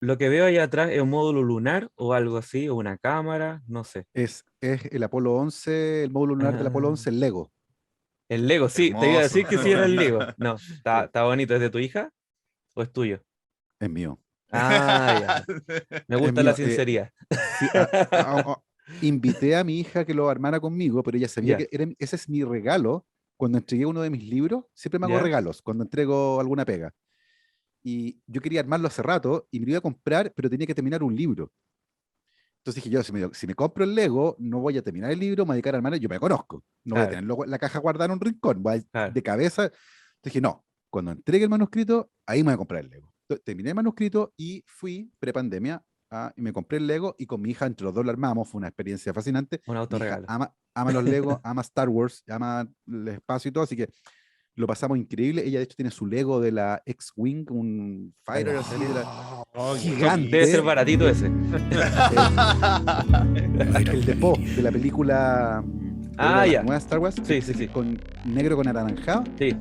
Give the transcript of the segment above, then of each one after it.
lo que veo ahí atrás es un módulo lunar o algo así, o una cámara, no sé. Es el Apolo 11, el módulo lunar del Apolo Ah, 11, el Lego. el Lego, sí, te iba a decir Hermoso. que sí era el Lego. No, está, Sí, está bonito. ¿Es de tu hija o es tuyo? es mío. Ah, ya. Me Es gusta la mío. sinceridad. Sí, invité a mi hija que lo armara conmigo, pero ella sabía Ya, que ese es mi regalo. Cuando entregué uno de mis libros, siempre me hago ya, regalos cuando entrego alguna pega. Y yo quería armarlo hace rato y me lo iba a comprar, pero tenía que terminar un libro. Entonces dije yo, si me compro el Lego, no voy a terminar el libro, me voy a dedicar a armar, yo me conozco, no voy a claro, tener la caja guardada en un rincón, voy claro. de cabeza. Entonces dije, no, cuando entregue el manuscrito, ahí me voy a comprar el Lego. Entonces, terminé el manuscrito y fui, prepandemia, y me compré el Lego y con mi hija entre los dos lo armamos, fue una experiencia fascinante. Un Mi hija autorregalo. ama los Legos, ama Star Wars, ama el espacio y todo, así que lo pasamos increíble. Ella de hecho tiene su Lego de la X-Wing, un fighter ¿En así, serio? Oh, qué Debe ser gigante, baratito ese. el de Poe, de la película de Ah, las ya. nuevas Star Wars, Sí, sí, sí. con negro con anaranjado, Sí,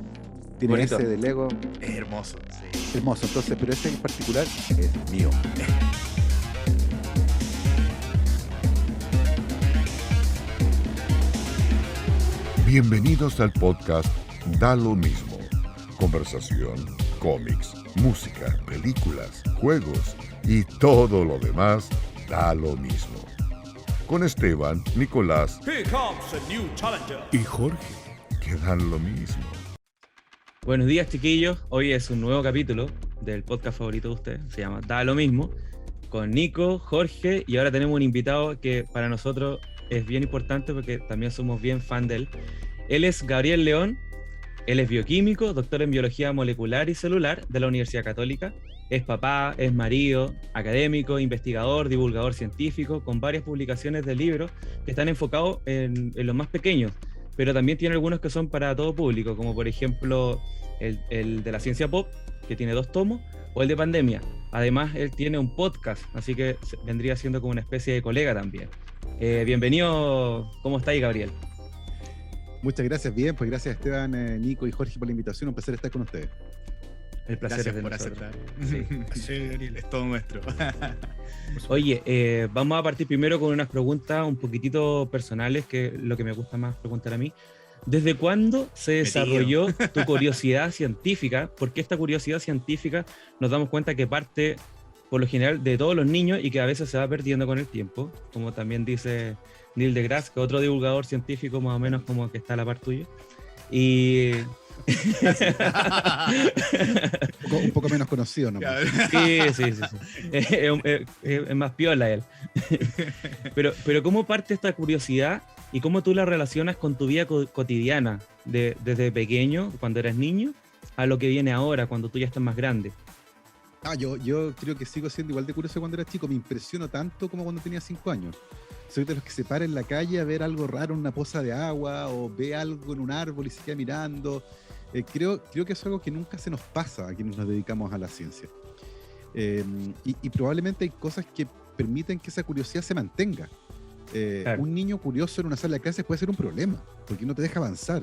tiene bonito. ese de Lego, Es hermoso, sí. hermoso. Entonces, pero ese en particular es mío. Bienvenidos al podcast Da lo mismo. Conversación, cómics, música, películas, juegos y todo lo demás da lo mismo. Con Esteban, Nicolás Here comes a new challenger. y Jorge, que dan lo mismo. Buenos días, chiquillos. Hoy es un nuevo capítulo del podcast favorito de ustedes. Se llama Da lo mismo. Con Nico, Jorge y ahora tenemos un invitado que para nosotros es bien importante porque también somos bien fan de él. Él es Gabriel León. Él es bioquímico, doctor en biología molecular y celular de la Universidad Católica. Es papá, es marido, académico, investigador, divulgador científico, con varias publicaciones de libros que están enfocados en los más pequeños, pero también tiene algunos que son para todo público, como por ejemplo el de la ciencia pop, que tiene 2 tomos, o el de pandemia. Además, él tiene un podcast, así que vendría siendo como una especie de colega también. Bienvenido, ¿cómo estáis, Gabriel? Muchas gracias, bien, pues gracias Esteban, Nico y Jorge por la invitación, un placer estar con ustedes. El placer Gracias es de por nosotros. aceptar. Sí. Sí, Gabriel, es todo nuestro. Oye, vamos a partir primero con unas preguntas un poquitito personales, que es lo que me gusta más preguntar a mí. ¿Desde cuándo se desarrolló tu curiosidad científica? Porque esta curiosidad científica nos damos cuenta que parte, por lo general, de todos los niños y que a veces se va perdiendo con el tiempo, como también dice Neil deGrasse, que otro divulgador científico más o menos como que está a la par tuya. Y... Un poco menos conocido, ¿no? Sí. Es más piola él. Pero ¿cómo parte esta curiosidad y cómo tú la relacionas con tu vida cotidiana desde pequeño, cuando eras niño, a lo que viene ahora, cuando tú ya estás más grande? Yo creo que sigo siendo igual de curioso cuando era chico, me impresiono tanto como cuando tenía 5 años. Soy de los que se para en la calle a ver algo raro en una poza de agua o ve algo en un árbol y se queda mirando. Creo que es algo que nunca se nos pasa a quienes nos dedicamos a la ciencia. Y probablemente hay cosas que permiten que esa curiosidad se mantenga. Claro. Un niño curioso en una sala de clases puede ser un problema, porque no te deja avanzar.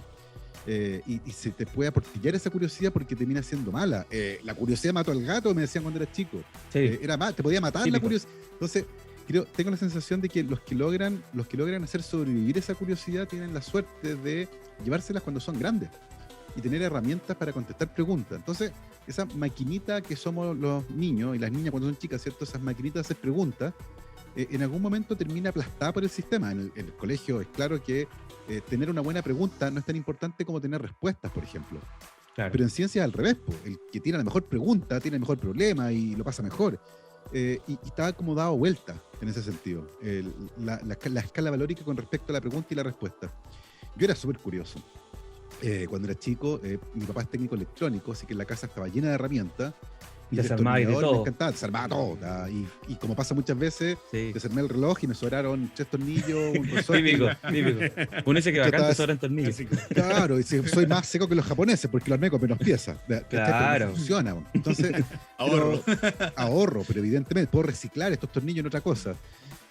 Y se te puede aportillar esa curiosidad porque termina siendo mala. La curiosidad mató al gato, me decían cuando eras chico. Sí. Te podía matar Típico. la curiosidad. Entonces, tengo la sensación de que los que logran hacer sobrevivir esa curiosidad tienen la suerte de llevárselas cuando son grandes y tener herramientas para contestar preguntas. Entonces, esa maquinita que somos los niños y las niñas cuando son chicas, ¿cierto? Esas maquinitas de hacer preguntas, en algún momento termina aplastada por el sistema. En el colegio es claro que tener una buena pregunta no es tan importante como tener respuestas, por ejemplo. Claro. Pero en ciencia es al revés, po. El que tiene la mejor pregunta tiene el mejor problema y lo pasa mejor. Y está como dado vuelta en ese sentido, la escala valórica con respecto a la pregunta y la respuesta. Yo era súper curioso. Cuando era chico, mi papá es técnico electrónico, así que la casa estaba llena de herramientas. Y Desarmaba y de destornilladores todo. me encantaba, desarmaba todo. Y como pasa muchas veces, Sí. desarmé el reloj y me sobraron 3 tornillos, un resorte. Típico. Uno dice que Yo bacán estaba- te sobran tornillos. Claro, y soy más seco que los japoneses porque lo armé con menos piezas. ¿Cachai? Pero Claro. no funciona. Entonces, Ahorro. ahorro, pero evidentemente puedo reciclar estos tornillos en otra cosa.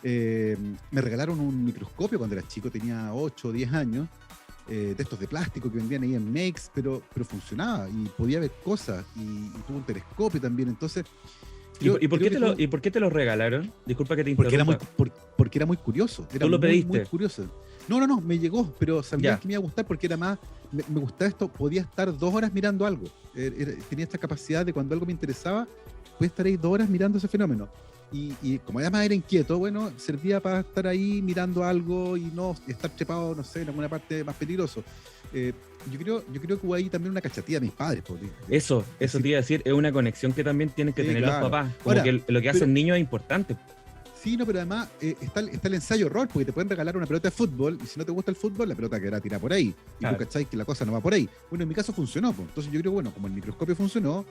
Me regalaron un microscopio cuando era chico, tenía 8 o 10 años, de estos de plástico que vendían ahí en Makes, pero funcionaba y podía ver cosas y tuvo un telescopio también. Entonces, ¿Y por creo qué que tú- ¿y por qué te lo regalaron? Disculpa que te Porque era muy, interrumpa. porque era muy curioso. Era ¿Tú lo muy, pediste? muy curioso. No, me llegó, pero sabía Ya. que me iba a gustar porque era más. Me gustaba esto, podía estar 2 horas mirando algo. Tenía esta capacidad de cuando algo me interesaba, podía estar ahí 2 horas mirando ese fenómeno. Y como además era inquieto, bueno, servía para estar ahí mirando algo y no estar trepado, no sé, en alguna parte más peligroso. Yo creo que hubo ahí también una cachatilla de mis padres. Eso Sí. te iba a decir, es una conexión que también tienen que Sí, tener claro. los papás. Como Ahora, que lo que hace pero- un niño es importante. Sí, no, pero además está el ensayo rol, porque te pueden regalar una pelota de fútbol y si no te gusta el fútbol, la pelota quedará tirada por ahí. Y Claro. tú cacháis que la cosa no va por ahí. Bueno, en mi caso funcionó, pues. Entonces yo creo que, bueno, como el microscopio funcionó,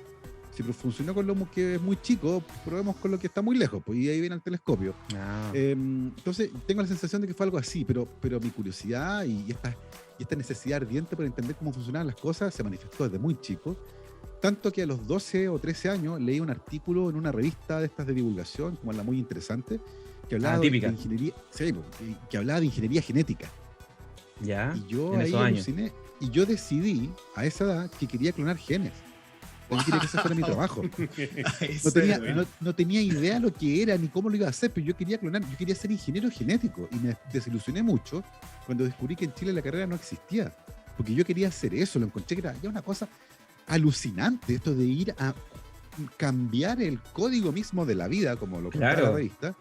si funcionó con lo que es muy chico, probemos con lo que está muy lejos, pues, y ahí viene el telescopio. Ah, Entonces tengo la sensación de que fue algo así, pero mi curiosidad y esta necesidad ardiente por entender cómo funcionaban las cosas se manifestó desde muy chico. Tanto que a los 12 o 13 años leí un artículo en una revista de estas de divulgación, como la muy interesante, que hablaba de típica. ingeniería, sí, que hablaba de ingeniería genética. ya, Y yo en ahí esos años. aluciné, y yo decidí a esa edad que quería clonar genes. Yo quería que ese fuera mi trabajo. No tenía idea lo que era ni cómo lo iba a hacer, pero yo quería clonar, yo quería ser ingeniero genético y me desilusioné mucho cuando descubrí que en Chile la carrera no existía, porque yo quería hacer eso, lo encontré que era ya una cosa alucinante, esto de ir a cambiar el código mismo de la vida, como lo contaba Claro. la revista,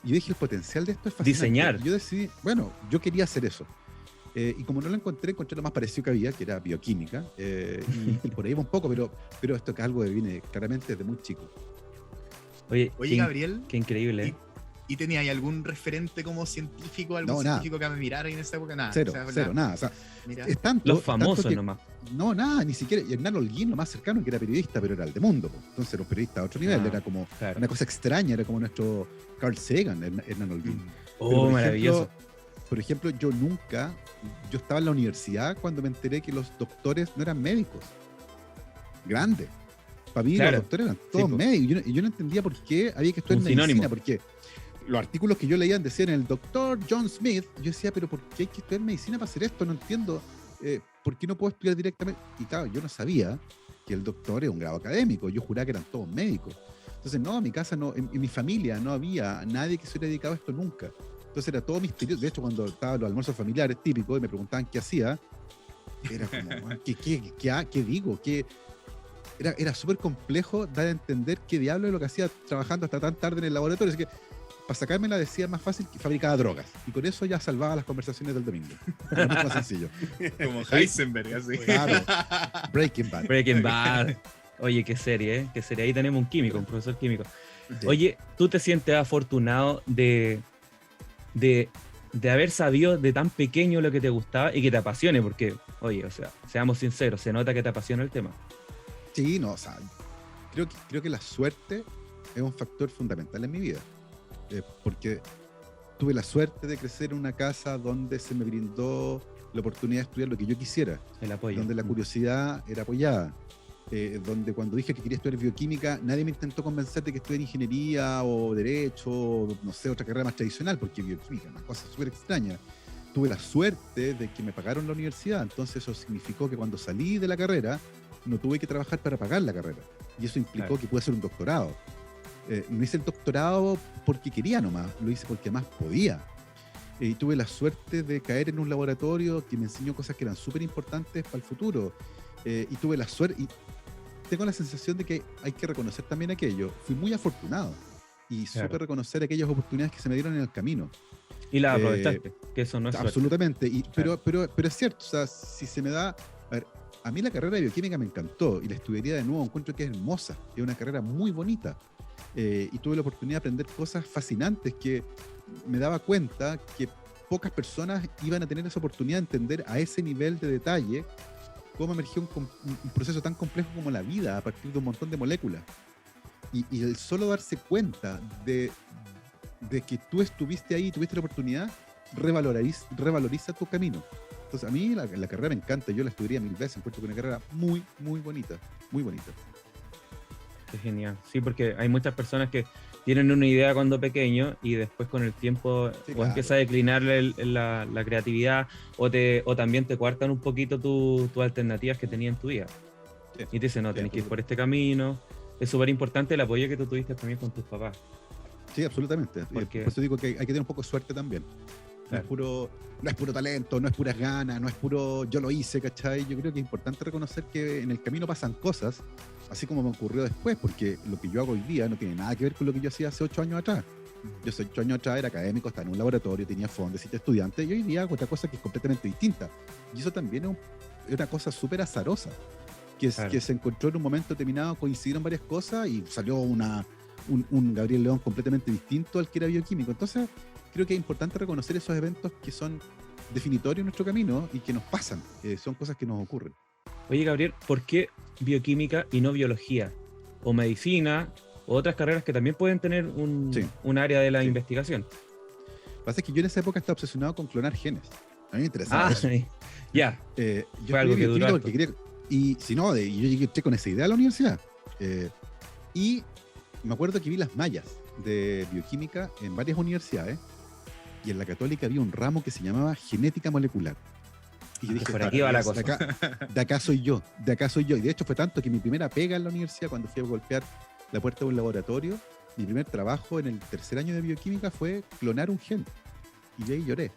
y yo dije, el potencial de esto es fascinante. Diseñar. Y yo decidí, bueno, yo quería hacer eso. Y como no lo encontré lo más parecido que había, que era bioquímica, y por ahí va un poco, pero esto que es algo que viene claramente desde muy chico. Oye, Oye, Gabriel, qué increíble. ¿eh? ¿y tenía ahí algún referente como científico, algún No, nada. científico que me mirara en esa época? Nada. Cero, O sea, cero, nada. O sea, Mira, es tanto. Los es tanto famosos que- nomás. No, nada, ni siquiera. Y Hernán Holguín, lo más cercano, que era periodista, pero era el de Mundo. Po. Entonces era un periodista a otro nivel, Ah, era como claro. una cosa extraña, era como nuestro Carl Sagan, Hernán Holguín. Oh, Pero, maravilloso. Por ejemplo, yo estaba en la universidad cuando me enteré que los doctores no eran médicos. Grandes. Para mí Claro. los doctores eran todos po. médicos. Y yo no entendía por qué había que estudiar Un medicina, sinónimo. porque los artículos que yo leía decían el doctor John Smith. Yo decía, pero ¿por qué hay que estudiar medicina para hacer esto? No entiendo. ¿Por qué no puedo estudiar directamente? Y claro, yo no sabía que el doctor era un grado académico. Yo juraba que eran todos médicos. Entonces, no, en mi casa, no, en mi familia no había nadie que se hubiera dedicado a esto nunca. Entonces era todo misterioso. De hecho, cuando estaban los almuerzos familiares típicos y me preguntaban qué hacía, era como, ¿qué digo? Era súper complejo dar a entender qué diablo es lo que hacía trabajando hasta tan tarde en el laboratorio. Así que, para sacármela, decía más fácil que fabricaba drogas. Y con eso ya salvaba las conversaciones del domingo. Era mucho más sencillo. como Heisenberg, así. Claro. Breaking Bad. Breaking Bad. Oye, qué serie, ¿eh? Qué serie. Ahí tenemos un químico, un profesor químico. Sí. Oye, ¿tú te sientes afortunado de haber sabido de tan pequeño lo que te gustaba y que te apasione? Porque, oye, o sea, seamos sinceros, se nota que te apasiona el tema. Sí, no, o sea, creo que la suerte es un factor fundamental en mi vida. Porque tuve la suerte de crecer en una casa donde se me brindó la oportunidad de estudiar lo que yo quisiera, El apoyo. donde la curiosidad era apoyada, donde cuando dije que quería estudiar bioquímica, nadie me intentó convencer de que estudiara ingeniería o derecho, o no sé, otra carrera más tradicional, porque bioquímica es una cosa súper extraña. Tuve la suerte de que me pagaron la universidad, entonces eso significó que cuando salí de la carrera, no tuve que trabajar para pagar la carrera. Y eso implicó Claro. que pude hacer un doctorado. No hice el doctorado porque quería nomás, lo hice porque más podía. Y tuve la suerte de caer en un laboratorio que me enseñó cosas que eran súper importantes para el futuro. Y tuve la suerte, y tengo la sensación de que hay que reconocer también aquello. Fui muy afortunado y Claro. supe reconocer aquellas oportunidades que se me dieron en el camino. Y la eh, aprovechaste, que eso no es suerte. Absolutamente. Claro. Pero es cierto, o sea, si se me da. A ver, a mí la carrera de bioquímica me encantó y la estudiaría de nuevo. Encuentro que es hermosa, es una carrera muy bonita. Y tuve la oportunidad de aprender cosas fascinantes que me daba cuenta que pocas personas iban a tener esa oportunidad de entender a ese nivel de detalle cómo emergió un proceso tan complejo como la vida a partir de un montón de moléculas. Y el solo darse cuenta de que tú estuviste ahí y tuviste la oportunidad, revaloriza tu camino. Entonces, a mí la carrera me encanta, yo la estudiaría 1000 veces, encuentro que es una carrera muy, muy bonita, muy bonita. Qué genial. Sí, porque hay muchas personas que tienen una idea cuando pequeño y después con el tiempo Sí, o claro. empieza a declinar la creatividad o también te cuartan un poquito tus alternativas que tenías en tu vida. Sí. Y te dicen, no, Sí, tenés que ir absolutamente. por este camino. es súper importante el apoyo que tú tuviste también con tus papás. Sí, absolutamente. Porque- Por eso digo que hay que tener un poco de suerte también. Claro. No es puro talento, no es puras ganas, no es puro yo lo hice, ¿cachai? Yo creo que es importante reconocer que en el camino pasan cosas, así como me ocurrió después, porque lo que yo hago hoy día no tiene nada que ver con lo que yo hacía hace 8 años atrás. Yo hace 8 años atrás era académico, estaba en un laboratorio, tenía fondos, era estudiante, y hoy día hago otra cosa que es completamente distinta. Y eso también es una cosa súper azarosa, Claro. que se encontró en un momento determinado, coincidieron varias cosas y salió un Gabriel León completamente distinto al que era bioquímico. Entonces, creo que es importante reconocer esos eventos que son definitorios en nuestro camino y que nos pasan, son cosas que nos ocurren. Oye, Gabriel, ¿por qué bioquímica y no biología? O medicina, o otras carreras que también pueden tener Sí. un área de la Sí. investigación. Lo que pasa es que yo en esa época estaba obsesionado con clonar genes. A mí me interesaba eso. Ya. Yo Fue algo estudié que duró bioquímica harto. porque quería, y si no, yo llegué con esa idea a la universidad. Y me acuerdo que vi las mallas de bioquímica en varias universidades, y en la Católica había un ramo que se llamaba genética molecular. Y yo dije, por aquí va la cosa. de acá soy yo, de acá soy yo. Y de hecho fue tanto que mi primera pega en la universidad, cuando fui a golpear la puerta de un laboratorio, mi primer trabajo en el tercer año de bioquímica fue clonar un gen. Y de ahí lloré.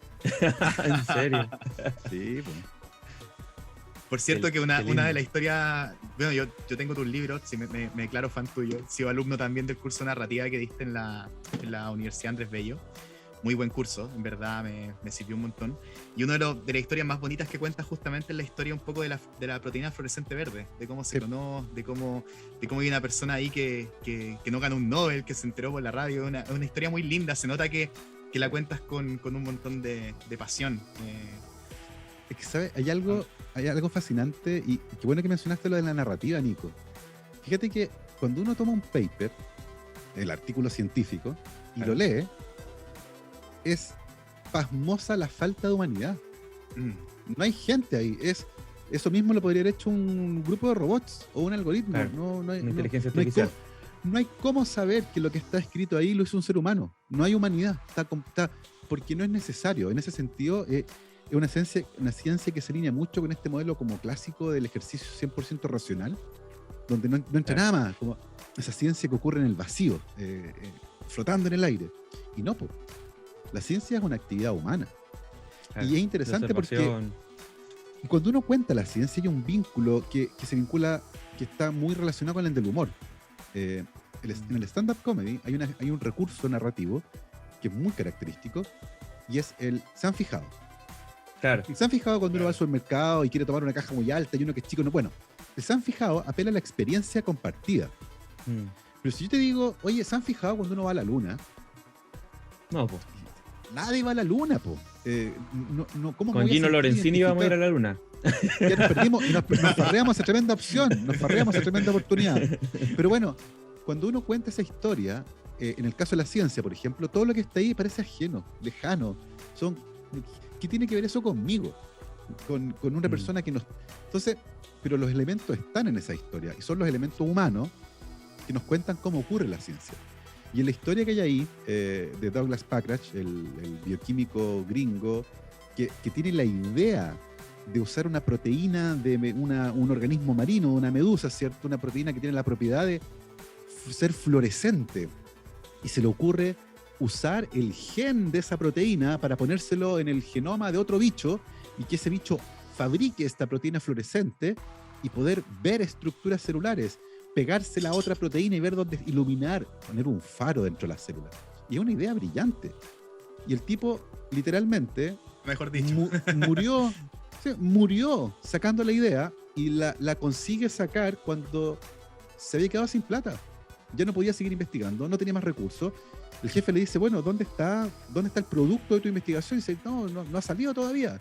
En serio. Sí, pues. Por cierto, Qué- que una qué lindo. de las historias, bueno, yo tengo tus libros, sí, me declaro fan tuyo, he sido alumno también del curso de narrativa que diste en la Universidad Andrés Bello. Muy buen curso, en verdad me sirvió un montón. Y una de las historias más bonitas que cuentas justamente es la historia un poco de la proteína fluorescente verde, de cómo se Sí. clonó, de cómo hay una persona ahí que no ganó un Nobel, que se enteró por la radio. Es una historia muy linda, se nota que la cuentas con un montón de pasión. Es que, ¿sabes? Hay algo fascinante, y qué bueno que mencionaste lo de la narrativa, Nico. Fíjate que cuando uno toma un paper, el artículo científico, y Claro. lo lee, es pasmosa la falta de humanidad. No hay gente ahí. Eso mismo lo podría haber hecho un grupo de robots o un algoritmo. Claro. No hay, Una inteligencia no hay artificial. no hay cómo saber que lo que está escrito ahí lo hizo un ser humano. No hay humanidad. Porque no es necesario. En ese sentido, es una ciencia que se alinea mucho con este modelo como clásico del ejercicio 100% racional, donde no entra Claro. nada más, como esa ciencia que ocurre en el vacío, flotando en el aire. Y no, po. La ciencia es una actividad humana. Claro. Y es interesante De porque observación. cuando uno cuenta la ciencia, hay un vínculo que se vincula, que está muy relacionado con el del humor. En el stand-up comedy hay un recurso narrativo que es muy característico, y es ¿se han fijado? Claro. ¿Se han fijado cuando uno va al supermercado y quiere tomar una caja muy alta y uno que es chico? No, bueno, ¿se han fijado? Apela a la experiencia compartida. Mm. Pero si yo te digo, oye, ¿se han fijado cuando uno va a la luna? No, pues. Nadie va a la luna, po. ¿Cómo me Con voy a Gino sentir Lorenzini íbamos a ir a identificado? la luna. Ya nos perdimos y nos farreamos esa tremenda opción, nos farreamos esa tremenda oportunidad. Pero bueno, cuando uno cuenta esa historia, en el caso de la ciencia, por ejemplo, todo lo que está ahí parece ajeno, lejano. ¿Qué tiene que ver eso conmigo? Con una persona que nos... Entonces, pero los elementos están en esa historia, y son los elementos humanos que nos cuentan cómo ocurre la ciencia. Y en la historia que hay ahí, de Douglas Packratch, el bioquímico gringo, que tiene la idea de usar una proteína de un organismo marino, una medusa, ¿cierto? Una proteína que tiene la propiedad de ser fluorescente. Y se le ocurre usar el gen de esa proteína para ponérselo en el genoma de otro bicho, y que ese bicho fabrique esta proteína fluorescente y poder ver estructuras celulares, pegársela a otra proteína y ver dónde iluminar, poner un faro dentro de la célula. Y es una idea brillante. Y el tipo, literalmente, Mejor dicho. murió sacando la idea, y la consigue sacar cuando se había quedado sin plata. Ya no podía seguir investigando, no tenía más recursos. El jefe le dice, bueno, ¿dónde está el producto de tu investigación? Y dice, no ha salido todavía.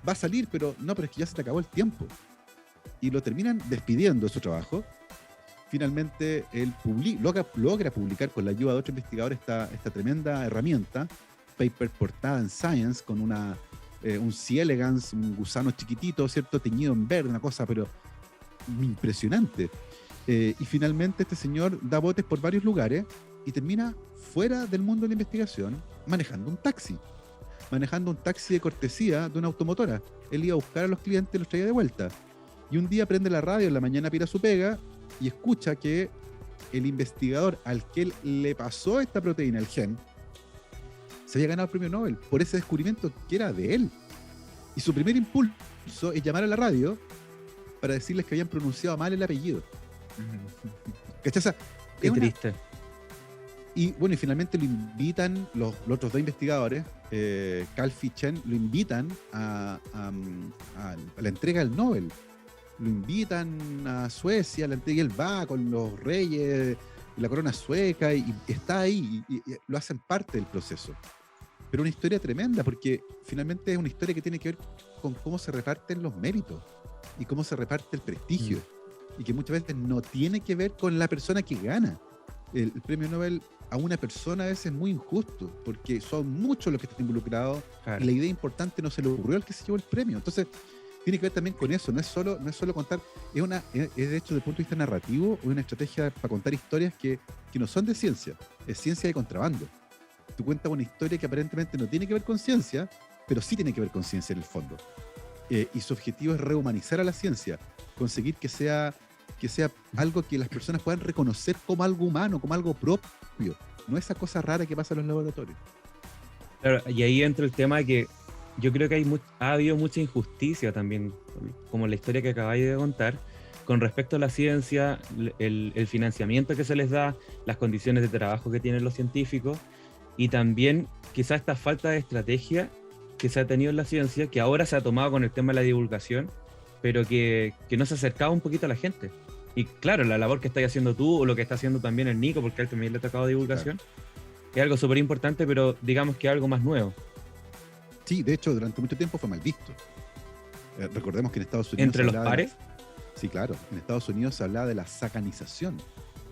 Va a salir, pero es que ya se te acabó el tiempo. Y lo terminan despidiendo de su trabajo. Finalmente, él logra publicar con la ayuda de otro investigador esta tremenda herramienta, paper portada en Science, con un C. elegans, un gusano chiquitito, ¿cierto? Teñido en verde, una cosa, pero impresionante. Y finalmente este señor da botes por varios lugares y termina fuera del mundo de la investigación, manejando un taxi de cortesía de una automotora. Él iba a buscar a los clientes y los traía de vuelta. Y un día prende la radio, en la mañana pira su pega y escucha que el investigador al que él le pasó esta proteína, el gen, se había ganado el premio Nobel por ese descubrimiento que era de él. Y su primer impulso es llamar a la radio para decirles que habían pronunciado mal el apellido. ¿Cachai? O sea, Qué es una- triste. Y bueno, y finalmente lo invitan, los otros dos investigadores, Calfi y Chen, lo invitan a la entrega del Nobel. Lo invitan a Suecia, la entrega, y él va con los reyes, y la corona sueca, y está ahí, y lo hacen parte del proceso. Pero una historia tremenda, porque finalmente es una historia que tiene que ver con cómo se reparten los méritos y cómo se reparte el prestigio. Y que muchas veces no tiene que ver con la persona que gana. El premio Nobel a una persona a veces es muy injusto, porque son muchos los que están involucrados Claro. y la idea importante no se le ocurrió al que se llevó el premio. Entonces, tiene que ver también con eso, no es solo contar, es de hecho desde el punto de vista narrativo, una estrategia para contar historias que no son de ciencia, es ciencia de contrabando. Tú cuentas una historia que aparentemente no tiene que ver con ciencia, pero sí tiene que ver con ciencia en el fondo. Y su objetivo es rehumanizar a la ciencia, conseguir que sea algo que las personas puedan reconocer como algo humano, como algo propio, no esa cosa rara que pasa en los laboratorios. Claro, y ahí entra el tema de que yo creo que ha habido mucha injusticia también, como la historia que acabáis de contar, con respecto a la ciencia, el financiamiento que se les da, las condiciones de trabajo que tienen los científicos, y también quizás esta falta de estrategia que se ha tenido en la ciencia, que ahora se ha tomado con el tema de la divulgación, pero que no se acercaba un poquito a la gente. Y claro, la labor que estás haciendo tú, o lo que está haciendo también el Nico, porque a él también le ha tocado divulgación, es algo súper importante, pero digamos que algo más nuevo. Sí, de hecho, durante mucho tiempo fue mal visto. Recordemos que en Estados Unidos... ¿Entre se los hablaba de pares? sí, claro. En Estados Unidos se hablaba de la sacanización.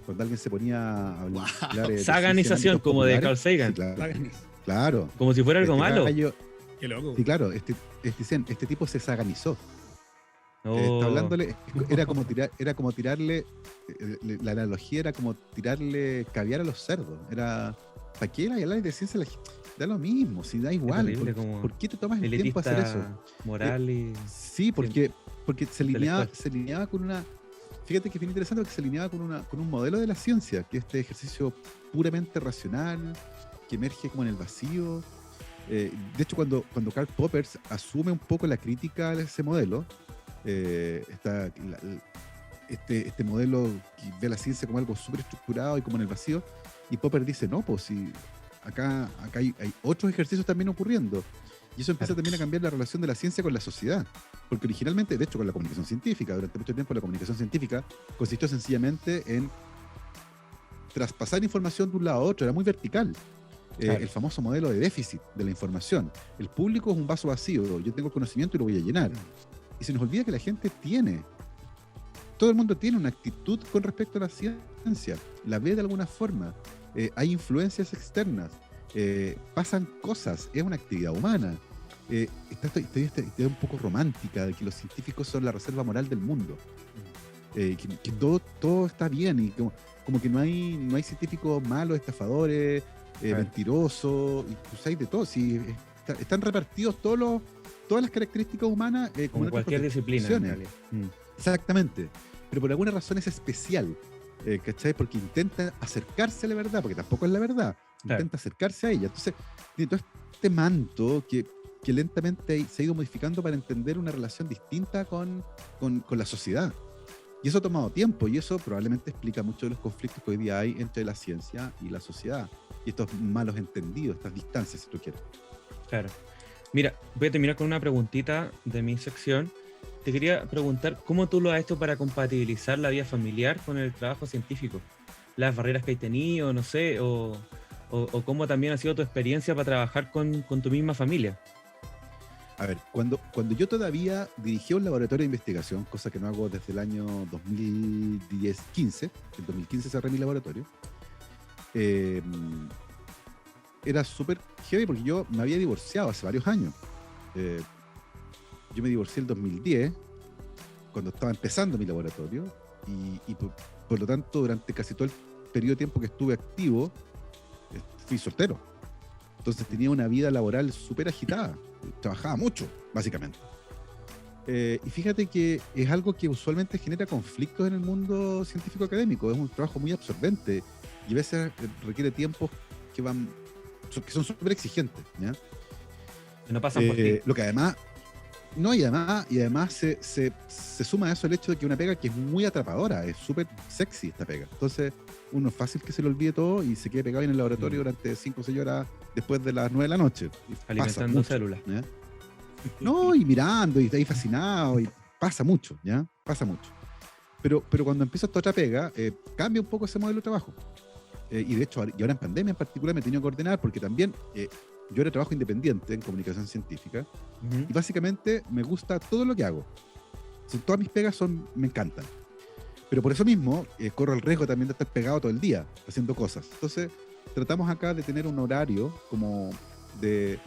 Cuando alguien se ponía a hablar... de Saganización, ciencia en ámbitos como de populares. Carl Sagan. Sí, claro. Como si fuera algo malo. Qué loco. Sí, claro. Este tipo se saganizó. Oh, Está hablándole... Era como tirarle... la analogía era como tirarle caviar a los cerdos. Era... ¿Para qué era hablar de ciencia? Da lo mismo, si da qué igual. terrible, como ¿Por qué te tomas el tiempo elitista a hacer eso? moral y... Sí, porque se alineaba intelectual. con una... Fíjate que es bien interesante porque se alineaba con un modelo de la ciencia, que es este ejercicio puramente racional, que emerge como en el vacío. De hecho, cuando Karl Popper asume un poco la crítica a ese modelo, este modelo que ve la ciencia como algo súper estructurado y como en el vacío, y Popper dice, no, pues si acá hay otros ejercicios también ocurriendo. Y eso empieza también a cambiar la relación de la ciencia con la sociedad. Porque originalmente, de hecho, con la comunicación científica, durante mucho tiempo la comunicación científica consistió sencillamente en traspasar información de un lado a otro, era muy vertical. Claro. El famoso modelo de déficit de la información. El público es un vaso vacío, yo tengo el conocimiento y lo voy a llenar. Y se nos olvida que la gente todo el mundo tiene una actitud con respecto a la ciencia, la ve de alguna forma. Hay influencias externas, pasan cosas, es una actividad humana. Esta idea un poco romántica de que los científicos son la reserva moral del mundo, que todo está bien y como que no hay científicos malos, estafadores, mentirosos, y pues hay de todo. Sí, están repartidos todas las características humanas como en cualquier otras disciplina. En profesiones. realidad. Exactamente, pero por alguna razón es especial, ¿cachai? Porque intenta acercarse a la verdad, porque tampoco es la verdad, intenta acercarse a ella. Entonces, tiene todo este manto que lentamente se ha ido modificando para entender una relación distinta con la sociedad. Y eso ha tomado tiempo, y eso probablemente explica mucho de los conflictos que hoy día hay entre la ciencia y la sociedad, y estos malos entendidos, estas distancias, si tú quieres. Claro. Mira, voy a terminar con una preguntita de mi sección. Te quería preguntar cómo tú lo has hecho para compatibilizar la vida familiar con el trabajo científico. Las barreras que has tenido, no sé, o cómo también ha sido tu experiencia para trabajar con tu misma familia. A ver, cuando yo todavía dirigía un laboratorio de investigación, cosa que no hago desde el año 2010-15, en 2015 cerré mi laboratorio, era súper heavy porque yo me había divorciado hace varios años. Yo me divorcié en el 2010, cuando estaba empezando mi laboratorio, y por lo tanto, durante casi todo el periodo de tiempo que estuve activo, fui soltero. Entonces tenía una vida laboral súper agitada. Trabajaba mucho, básicamente. Y fíjate que es algo que usualmente genera conflictos en el mundo científico académico. Es un trabajo muy absorbente y a veces requiere tiempos que son súper exigentes, ¿ya? No pasan por ti. Lo que además, no, y además se suma a eso el hecho de que una pega que es muy atrapadora, es súper sexy esta pega. Entonces, uno es fácil que se le olvide todo y se quede pegado en el laboratorio durante 5 o 6 horas después de las 9 de la noche. Y pasa Alimentando mucho, células. ¿ya? No, y mirando, y está ahí fascinado, y pasa mucho, ¿ya? Pasa mucho. Pero cuando empieza esta otra pega, cambia un poco ese modelo de trabajo. Y de hecho, y ahora en pandemia en particular me he tenido que ordenar porque también yo ahora trabajo independiente en comunicación científica y básicamente me gusta todo lo que hago. Todas mis pegas me encantan. Pero por eso mismo corro el riesgo también de estar pegado todo el día haciendo cosas. Entonces, tratamos acá de tener un horario como de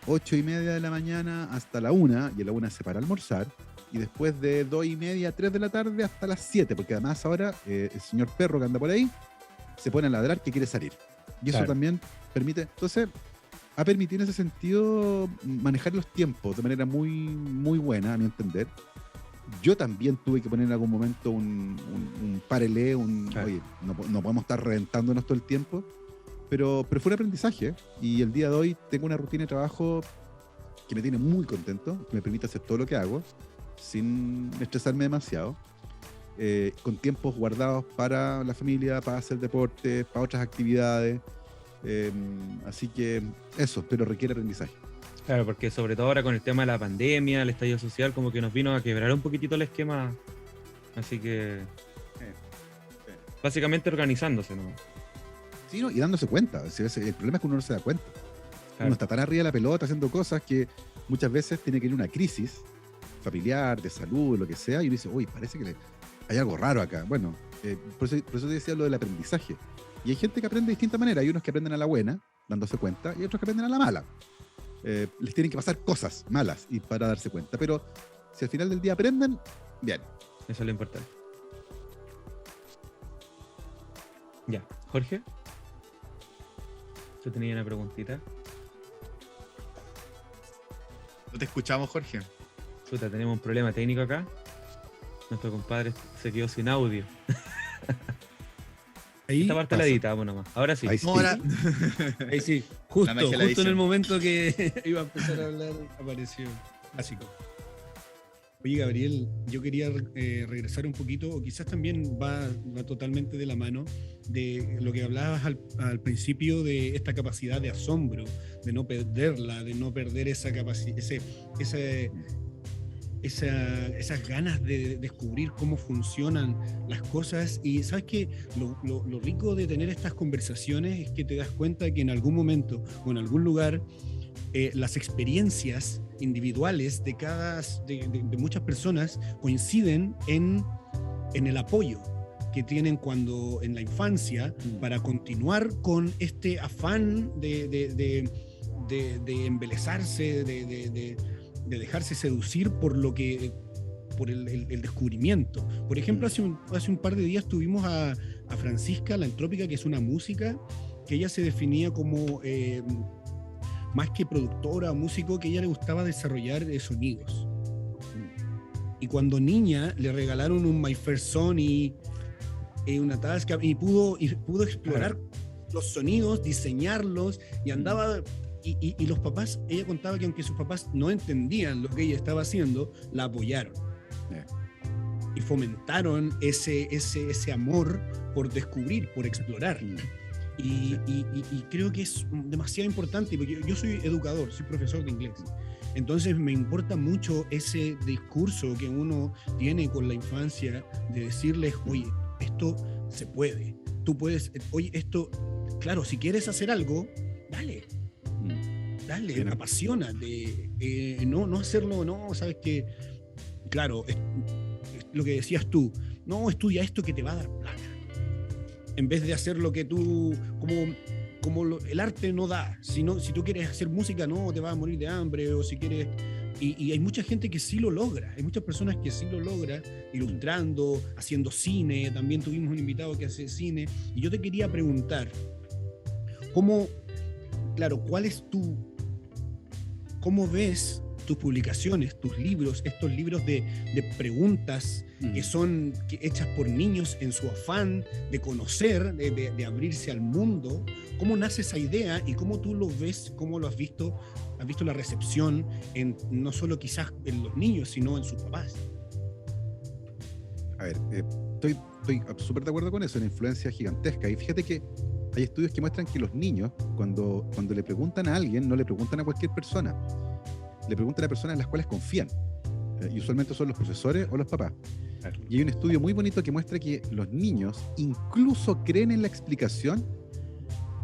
8:30 de la mañana hasta la 1, y a la 1 se para almorzar, y después de 2:30, 3 de la tarde hasta las 7, porque además ahora el señor perro que anda por ahí se pone a ladrar que quiere salir. Y eso también permite, entonces, ha permitido en ese sentido manejar los tiempos de manera muy, muy buena, a mi entender. Yo también tuve que poner en algún momento un parelé, oye, no podemos estar reventándonos todo el tiempo. Pero fue un aprendizaje, y el día de hoy tengo una rutina de trabajo que me tiene muy contento, que me permite hacer todo lo que hago sin estresarme demasiado, con tiempos guardados para la familia, para hacer deporte, para otras actividades. Así que eso, pero requiere aprendizaje. Claro, porque sobre todo ahora con el tema de la pandemia, el estallido social, como que nos vino a quebrar un poquitito el esquema. Así que básicamente organizándose, ¿no? Sí, ¿no? Y dándose cuenta. El problema es que uno no se da cuenta. Claro. Uno está tan arriba de la pelota haciendo cosas que muchas veces tiene que ir una crisis familiar, de salud, lo que sea, y uno dice, uy, parece que hay algo raro acá. Bueno, por eso te decía lo del aprendizaje. Y hay gente que aprende de distinta manera. Hay unos que aprenden a la buena, dándose cuenta, y otros que aprenden a la mala. Les tienen que pasar cosas malas y para darse cuenta. Pero si al final del día aprenden, bien. Eso es lo importante. Ya, Jorge. Yo tenía una preguntita. No te escuchamos, Jorge. Chuta, tenemos un problema técnico acá. Nuestro compadre se quedó sin audio. Ahí esta parte la editamos nomás. Ahora sí. Ahí sí. Ahí sí. Justo magia de la en edición. el momento que iba a empezar a hablar, apareció. Clásico. Oye, Gabriel, yo quería regresar un poquito, o quizás también va totalmente de la mano de lo que hablabas al principio, de esta capacidad de asombro, de no perderla, de no perder esa capacidad, esas ganas de descubrir cómo funcionan las cosas. Y sabes que lo rico de tener estas conversaciones es que te das cuenta que en algún momento o en algún lugar las experiencias individuales de muchas personas coinciden en el apoyo que tienen cuando en la infancia para continuar con este afán de embelezarse, de dejarse seducir por el descubrimiento. Por ejemplo, hace un par de días tuvimos a Francisca, la entrópica, que es una música que ella se definía como más que productora o músico, que a ella le gustaba desarrollar sonidos. Y cuando niña le regalaron un My First Sony, una Tascam, y pudo explorar los sonidos, diseñarlos, y andaba... Y los papás, ella contaba que aunque sus papás no entendían lo que ella estaba haciendo, la apoyaron. Y fomentaron ese amor por descubrir, por explorar. Y creo que es demasiado importante, porque yo soy educador, soy profesor de inglés. Entonces me importa mucho ese discurso que uno tiene con la infancia, de decirles, oye, esto se puede. Tú puedes, oye, esto, claro, si quieres hacer algo, dale, apasionate, no hacerlo, no, sabes que, claro, es lo que decías tú, no, estudia esto que te va a dar plata, en vez de hacer lo que tú, como el arte no da, si tú quieres hacer música, no, te vas a morir de hambre, o si quieres, y hay mucha gente que sí lo logra, hay muchas personas que sí lo logran, ilustrando, haciendo cine, también tuvimos un invitado que hace cine, y yo te quería preguntar, ¿cómo ves tus publicaciones, tus libros, estos libros de preguntas que son hechas por niños en su afán de conocer, de abrirse al mundo, ¿cómo nace esa idea y cómo tú lo ves, cómo lo has visto la recepción no solo quizás en los niños, sino en sus papás? A ver, estoy súper de acuerdo con eso, una influencia gigantesca. Y fíjate que hay estudios que muestran que los niños, cuando le preguntan a alguien, no le preguntan a cualquier persona, le preguntan a personas en las cuales confían. Y usualmente son los profesores o los papás. Y hay un estudio muy bonito que muestra que los niños incluso creen en la explicación,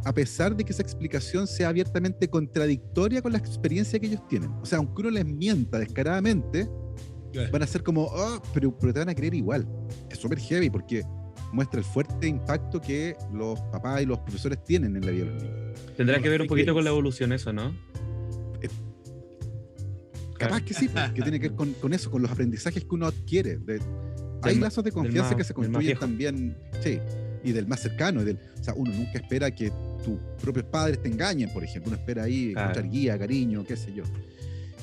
a pesar de que esa explicación sea abiertamente contradictoria con la experiencia que ellos tienen. O sea, aunque uno les mienta descaradamente, van a ser como, pero te van a creer igual. Es súper heavy porque muestra el fuerte impacto que los papás y los profesores tienen en la vida de los niños. Tendrá que ver un poquito con la evolución eso, ¿no? Capaz que sí, que tiene que ver con eso, con los aprendizajes que uno adquiere. Hay lazos de confianza que se construyen también, sí, y del más cercano. O sea, uno nunca espera que tus propios padres te engañen, por ejemplo. Uno espera ahí encontrar guía, cariño, qué sé yo.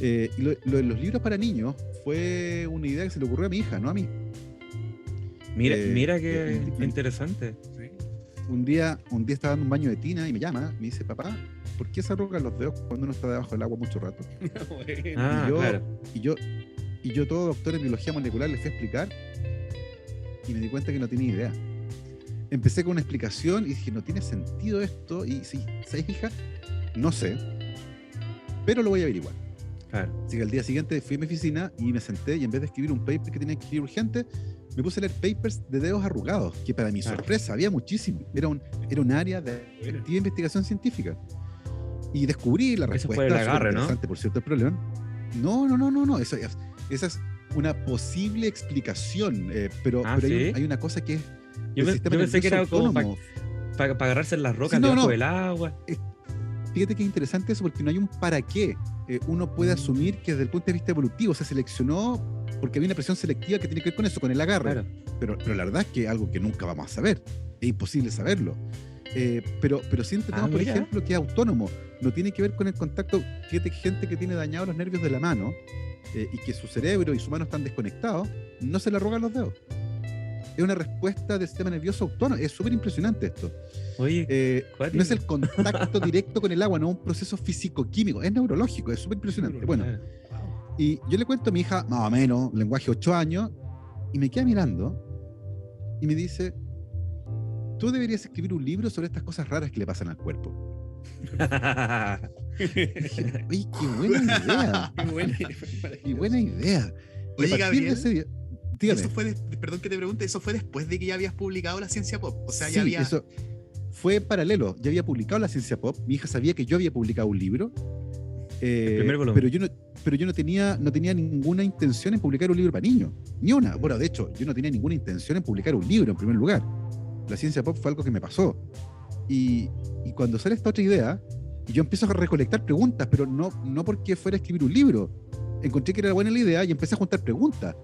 Y lo de los libros para niños fue una idea que se le ocurrió a mi hija, no a mí. Mira qué interesante. Sí. Un día estaba dando un baño de tina y me llama, me dice, papá, ¿por qué se arrugan los dedos cuando uno está debajo del agua mucho rato? Claro. Y yo, todo doctor en biología molecular, le fui a explicar y me di cuenta que no tenía idea. Empecé con una explicación y dije, no tiene sentido esto. Y sí, ¿sabes, hija? No sé, pero lo voy a averiguar. Claro. Así que al día siguiente fui a mi oficina y me senté y en vez de escribir un paper que tenía que escribir urgente, me puse a leer papers de dedos arrugados, que para mi sorpresa había muchísimo. Era un área de activa investigación científica. Y descubrí la respuesta. Eso fue el agarre, ¿no? Por cierto, el problema. No. Esa es una posible explicación, pero ¿sí? hay una cosa que es. Yo pensé que era como para agarrarse en las rocas debajo del agua. Fíjate que es interesante eso porque no hay un para qué. Uno puede asumir que desde el punto de vista evolutivo se seleccionó porque había una presión selectiva que tiene que ver con eso, con el agarre. Claro. Pero la verdad es que es algo que nunca vamos a saber. Es imposible saberlo. Pero sí entendemos, por ejemplo, que es autónomo. No tiene que ver con el contacto. Fíjate que gente que tiene dañados los nervios de la mano y que su cerebro y su mano están desconectados, no se le arrugan los dedos. Es una respuesta del sistema nervioso autónomo. Es súper impresionante esto. Oye, no es el contacto directo con el agua, no es un proceso físico-químico, es neurológico, es súper impresionante. Bueno, y yo le cuento a mi hija, más o menos, lenguaje 8 años, y me queda mirando y me dice, tú deberías escribir un libro sobre estas cosas raras que le pasan al cuerpo. Oye, qué buena idea. Qué buena idea. Oye, Gabriel, dígame. Eso fue perdón que te pregunte, ¿eso fue después de que ya habías publicado La Ciencia Pop? O sea, sí, ya había... eso fue paralelo. Ya había publicado La Ciencia Pop. Mi hija sabía que yo había publicado un libro. El primer volumen. Pero yo no tenía ninguna intención en publicar un libro para niños. Ni una. Bueno, de hecho, yo no tenía ninguna intención en publicar un libro en primer lugar. La Ciencia Pop fue algo que me pasó. Y cuando sale esta otra idea, yo empiezo a recolectar preguntas, pero no porque fuera a escribir un libro. Encontré que era buena la idea y empecé a juntar preguntas.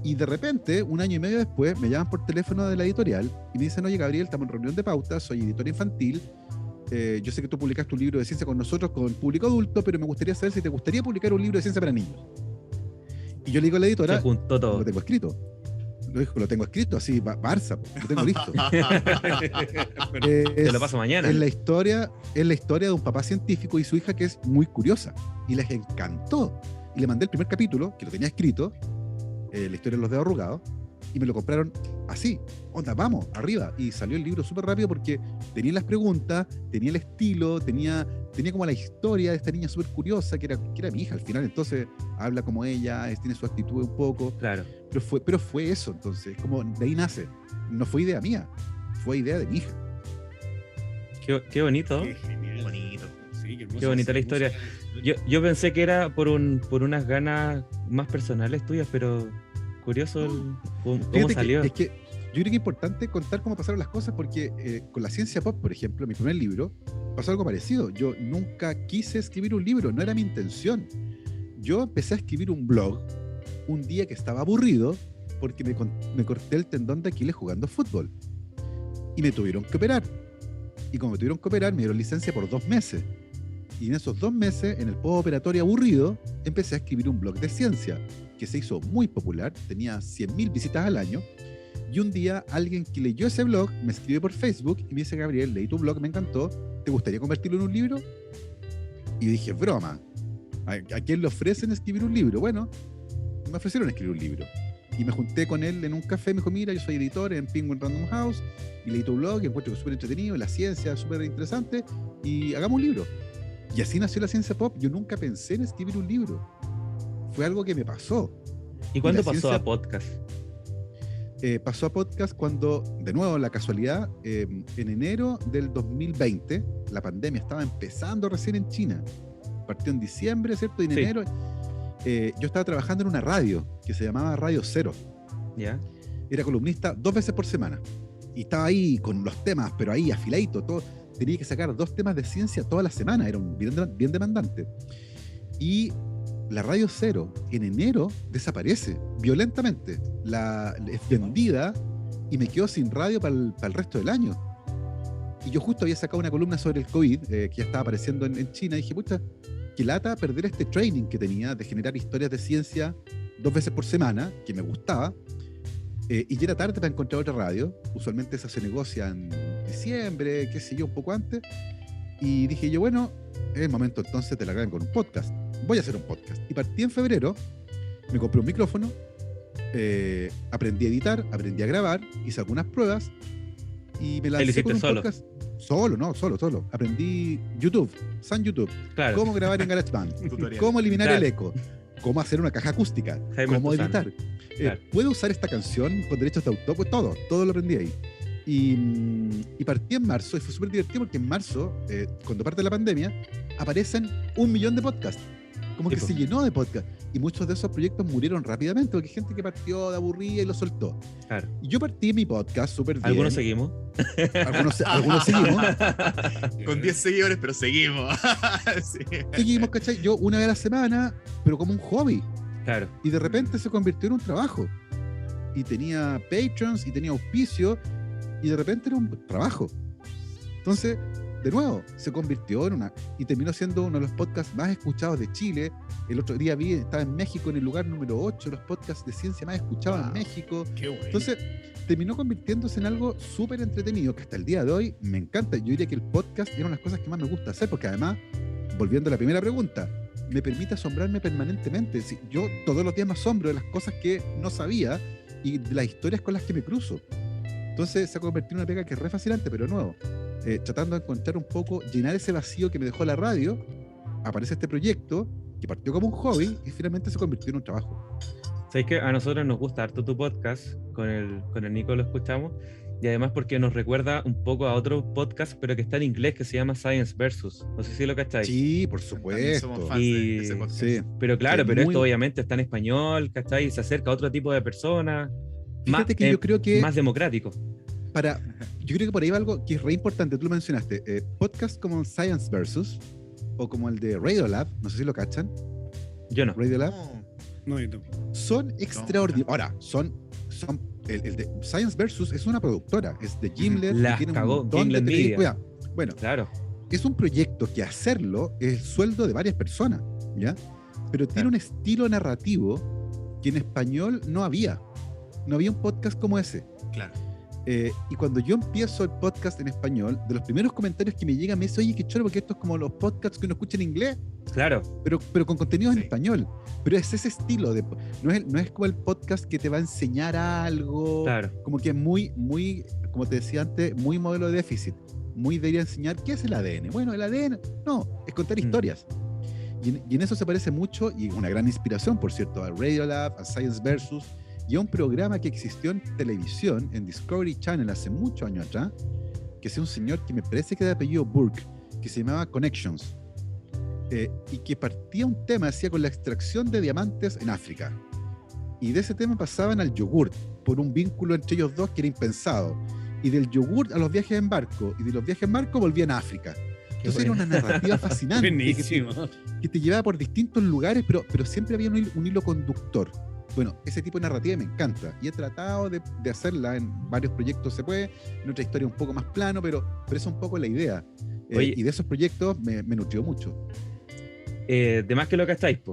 Y de repente, 1 año y medio después, me llaman por teléfono de la editorial y me dicen, oye, Gabriel, estamos en reunión de pauta, soy editor infantil, yo sé que tú publicaste un libro de ciencia con nosotros, con público adulto, pero me gustaría saber si te gustaría publicar un libro de ciencia para niños. Y yo le digo a la editora, se juntó todo. Lo tengo escrito. Lo tengo escrito, así, Barça, lo tengo listo. Te lo paso mañana. Es la historia de un papá científico y su hija que es muy curiosa. Y les encantó. Y le mandé el primer capítulo, que lo tenía escrito, la historia de los dedos arrugados, y me lo compraron así, onda, vamos, arriba, y salió el libro súper rápido porque tenía las preguntas, tenía el estilo, tenía como la historia de esta niña súper curiosa que era mi hija al final, entonces habla como ella, tiene su actitud un poco, claro, pero fue eso, entonces, como de ahí nace, no fue idea mía, fue idea de mi hija. Qué bonito. Qué genial. Bonito. Sí, qué bonita la historia. Yo pensé que era por unas ganas más personales tuyas, pero curioso cómo salió. Es que yo creo que es importante contar cómo pasaron las cosas porque con La Ciencia Pop, por ejemplo, mi primer libro, pasó algo parecido. Yo nunca quise escribir un libro, no era mi intención. Yo empecé a escribir un blog un día que estaba aburrido porque me corté el tendón de Aquiles jugando fútbol. Y me tuvieron que operar. Y como me tuvieron que operar, me dieron licencia por 2 meses. Y en esos 2 meses, en el postoperatorio aburrido, empecé a escribir un blog de ciencia que se hizo muy popular, tenía 100.000 visitas al año. Y un día alguien que leyó ese blog me escribe por Facebook y me dice: Gabriel, leí tu blog, me encantó, ¿te gustaría convertirlo en un libro? Y dije: broma, ¿a quién le ofrecen escribir un libro? Bueno, me ofrecieron escribir un libro. Y me junté con él en un café, me dijo: mira, yo soy editor en Penguin Random House y leí tu blog y encuentro que es súper entretenido, la ciencia es súper interesante y hagamos un libro. Y así nació la ciencia pop. Yo nunca pensé en escribir un libro. Fue algo que me pasó. ¿Y cuándo la pasó ciencia- a podcast? Pasó a podcast cuando, de nuevo, la casualidad, en enero del 2020, la pandemia estaba empezando recién en China. Partió en diciembre, ¿cierto? Y en Sí. enero yo estaba trabajando en una radio que se llamaba Radio Cero. ¿Ya? Era columnista 2 veces por semana. Y estaba ahí con los temas, pero ahí afiladito, todo. Tenía que sacar 2 temas de ciencia toda la semana. Era bien demandante. Y la Radio Cero en enero desaparece violentamente. Es vendida y me quedo sin radio para el resto del año. Y yo justo había sacado una columna sobre el COVID, que ya estaba apareciendo en China, y dije: pucha, qué lata perder este training que tenía de generar historias de ciencia 2 veces por semana, que me gustaba. Y ya era tarde para encontrar otra radio. Usualmente esa se negocia en diciembre, qué sé yo, un poco antes. Y dije yo: bueno, es el momento entonces de largar con un podcast. Voy a hacer un podcast. Y partí en febrero, me compré un micrófono, aprendí a editar, aprendí a grabar, hice algunas pruebas y me ¿Lo lancé hiciste con un solo? podcast. Solo. Aprendí YouTube, San YouTube, Claro. cómo grabar en GarageBand, Tutorial. cómo eliminar Claro. el eco, cómo hacer una caja acústica, Jaime cómo Altozano. editar. Claro. ¿Puedo usar esta canción con derechos de autor? Pues todo lo aprendí ahí. Y partí en marzo, y fue súper divertido porque en marzo, cuando parte la pandemia, aparecen 1 millón de podcasts. Como Sí, que po. se llenó de podcasts. Y muchos de esos proyectos murieron rápidamente porque hay gente que partió de aburrida y lo soltó. Claro. Y yo partí mi podcast súper bien. ¿Algunos seguimos? Algunos seguimos. Con 10 seguidores, pero seguimos. Sí. Seguimos, ¿cachai? Yo una vez a la semana, pero como un hobby. Claro. Y de repente se convirtió en un trabajo. Y tenía patrons y tenía auspicio. Y de repente era un trabajo. Entonces, de nuevo, se convirtió en una... Y terminó siendo uno de los podcasts más escuchados de Chile. El otro día estaba en México en el lugar número 8, los podcasts de ciencia más escuchados en México. Qué bueno. Entonces, terminó convirtiéndose en algo súper entretenido, que hasta el día de hoy me encanta. Yo diría que el podcast es una de las cosas que más me gusta hacer, porque además, volviendo a la primera pregunta, me permite asombrarme permanentemente. Sí, yo todos los días me asombro de las cosas que no sabía y de las historias con las que me cruzo. Entonces se ha convertido en una pega que es re fascinante, pero de nuevo, tratando de encontrar un poco, llenar ese vacío que me dejó la radio, aparece este proyecto que partió como un hobby y finalmente se convirtió en un trabajo. Sabéis que a nosotros nos gusta harto tu podcast, con el Nico lo escuchamos, y además porque nos recuerda un poco a otro podcast, pero que está en inglés, que se llama Science Versus. No sé si lo cacháis. Sí, por También somos supuesto. fans de ese Y- podcast. Sí. Pero claro, Sí, pero muy- esto obviamente está en español, ¿cachai? Y se acerca a otro tipo de personas. Fíjate que yo creo que más democrático. yo creo que por ahí va algo que es re importante. Tú lo mencionaste. Podcast como Science Versus o como el de Radiolab, no sé si lo cachan. Yo no. Radiolab No. No, yo tampoco. son extraordinarios. Ahora, el de Science Versus es una productora, es de Gimlet. y Las tiene un cagó montón de Gimlet tele- Media. Cuidado. Bueno, Claro. es un proyecto que hacerlo es el sueldo de varias personas, ¿ya? Pero tiene Claro. un estilo narrativo que en español no había. No había un podcast como ese. Claro. Y cuando yo empiezo el podcast en español, de los primeros comentarios que me llegan me dice: oye, qué choro, porque esto es como los podcasts que uno escucha en inglés, Claro. pero con contenidos en Sí. español. Pero es ese estilo, no es como el podcast que te va a enseñar algo, Claro. como que es muy, como te decía antes, muy modelo de déficit. Muy debería enseñar qué es el ADN. Bueno, el ADN, no, es contar historias. Y en eso se parece mucho, y una gran inspiración, por cierto, a Radiolab, a Science Versus, y a un programa que existió en televisión, en Discovery Channel, hace muchos años atrás, que es un señor que me parece que de apellido Burke, que se llamaba Connections, y que partía un tema, decía, con la extracción de diamantes en África. Y de ese tema pasaban al yogurt, por un vínculo entre ellos dos que era impensado. Y del yogurt a los viajes en barco, y de los viajes en barco volvían a África. Entonces era una narrativa fascinante Buenísimo. que te llevaba por distintos lugares, pero siempre había un hilo conductor. Bueno, ese tipo de narrativa me encanta y he tratado de hacerla en varios proyectos, se puede, en otra historia un poco más plano, pero esa es un poco la idea. Oye. Y de esos proyectos me nutrió mucho. De más que lo cacháis, po.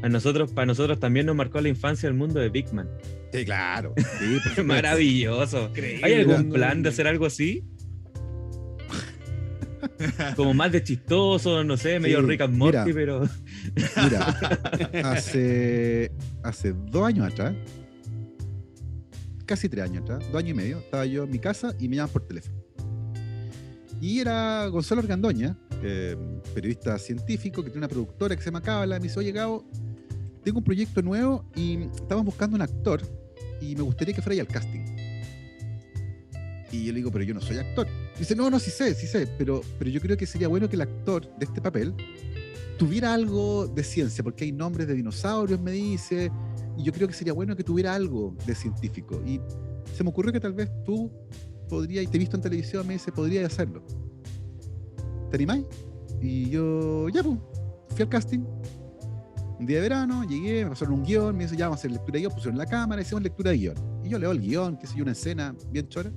Para nosotros también nos marcó la infancia el mundo de Big Man. Sí, claro. Sí, por supuesto. Maravilloso. Increíble. ¿Hay algún No, plan de hacer algo así? Como más de chistoso, no sé, medio Sí, Rick and Morty, mira. pero... Mira, hace 2 años atrás, casi 3 años atrás, 2 años y medio, estaba yo en mi casa y me llaman por teléfono. Y era Gonzalo Argandoña, periodista científico que tiene una productora que se llama Cábala. Me dice, oye, Gabo, tengo un proyecto nuevo y estamos buscando un actor y me gustaría que fuera ahí al casting. Y yo le digo, pero yo no soy actor. Dice, no, sí sé, pero yo creo que sería bueno que el actor de este papel tuviera algo de ciencia, porque hay nombres de dinosaurios, me dice, y yo creo que sería bueno que tuviera algo de científico. Y se me ocurrió que tal vez tú podrías, y te he visto en televisión, me dice, podrías hacerlo. ¿Te animáis? Y yo, ya, pues, fui al casting. Un día de verano, llegué, me pasaron un guión, me dice, ya vamos a hacer lectura de guión, pusieron la cámara, hicimos lectura de guión. Y yo leo el guión, qué sé yo, una escena bien chora.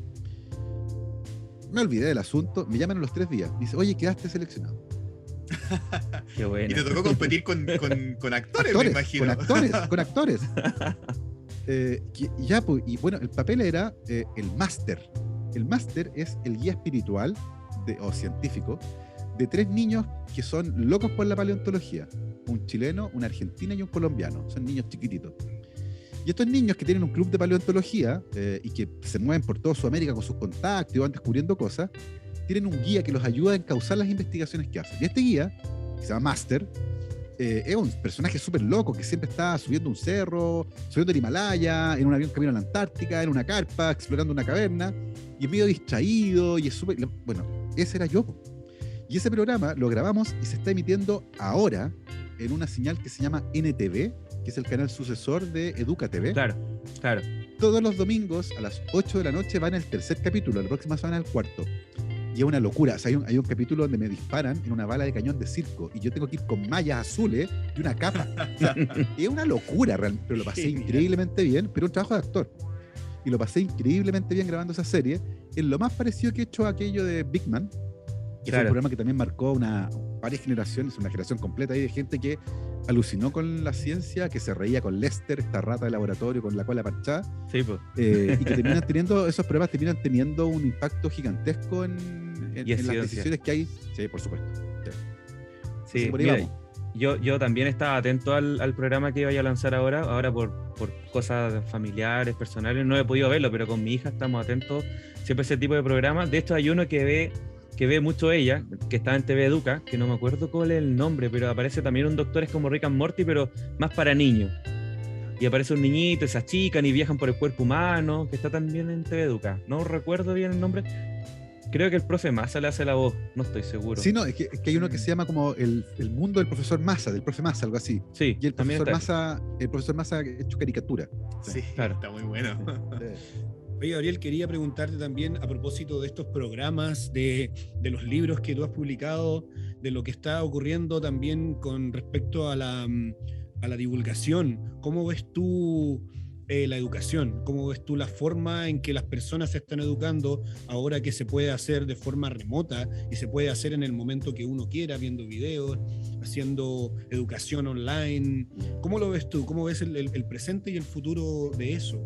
Me olvidé del asunto, me llaman a los 3 días. Me dice, oye, quedaste seleccionado. Qué bueno. Y te tocó competir con actores, me imagino. Con actores. Ya, pues, y bueno, el papel era el máster. El máster es el guía espiritual o científico de 3 niños que son locos por la paleontología. Un chileno, una argentina y un colombiano. Son niños chiquititos. Y estos niños que tienen un club de paleontología y que se mueven por toda Sudamérica con sus contactos y van descubriendo cosas, tienen un guía que los ayuda a encauzar las investigaciones que hacen. Y este guía, que se llama Master, es un personaje súper loco que siempre está subiendo un cerro, subiendo el Himalaya, en un avión camino a la Antártica, en una carpa, explorando una caverna, y es medio distraído, y es súper... Bueno, ese era yo. Y ese programa lo grabamos y se está emitiendo ahora en una señal que se llama NTV, que es el canal sucesor de Educa TV. Claro. Todos los domingos a las 8 de la noche van el 3er capítulo, la próxima semana el 4º. Y es una locura. O sea, hay un capítulo donde me disparan en una bala de cañón de circo y yo tengo que ir con mallas azules y una capa. O sea, es una locura realmente, pero lo pasé increíblemente bien, pero un trabajo de actor. Y lo pasé increíblemente bien grabando esa serie. Es lo más parecido que he hecho a aquello de Big Man, que fue un programa que también marcó varias generaciones, una generación completa ahí de gente que alucinó con la ciencia, que se reía con Lester, esta rata de laboratorio con la cola parchada. Sí, pues. Y que terminan teniendo, esos programas terminan teniendo un impacto gigantesco en las decisiones que hay. Sí, por supuesto. Sí, por ahí mira, vamos. yo también estaba atento al programa que iba a lanzar ahora por cosas familiares, personales, no he podido verlo, pero con mi hija estamos atentos siempre a ese tipo de programas. De hecho hay uno que ve mucho ella, que está en TV Educa, que no me acuerdo cuál es el nombre, pero aparece también un doctor, es como Rick and Morty, pero más para niños. Y aparece un niñito, se achican y viajan por el cuerpo humano, que está también en TV Educa. No recuerdo bien el nombre. Creo que el profe Massa le hace la voz, no estoy seguro. Sí, no, es que hay uno que se llama como el mundo del profesor Massa, del profe Massa, algo así. Sí, Y el también profesor Massa ha hecho caricatura. Sí, claro. Está muy bueno. Oye, Gabriel, quería preguntarte también a propósito de estos programas, de los libros que tú has publicado, de lo que está ocurriendo también con respecto a la divulgación. ¿Cómo ves tú la educación? ¿Cómo ves tú la forma en que las personas se están educando ahora que se puede hacer de forma remota y se puede hacer en el momento que uno quiera, viendo videos, haciendo educación online? ¿Cómo lo ves tú? ¿Cómo ves el presente y el futuro de eso?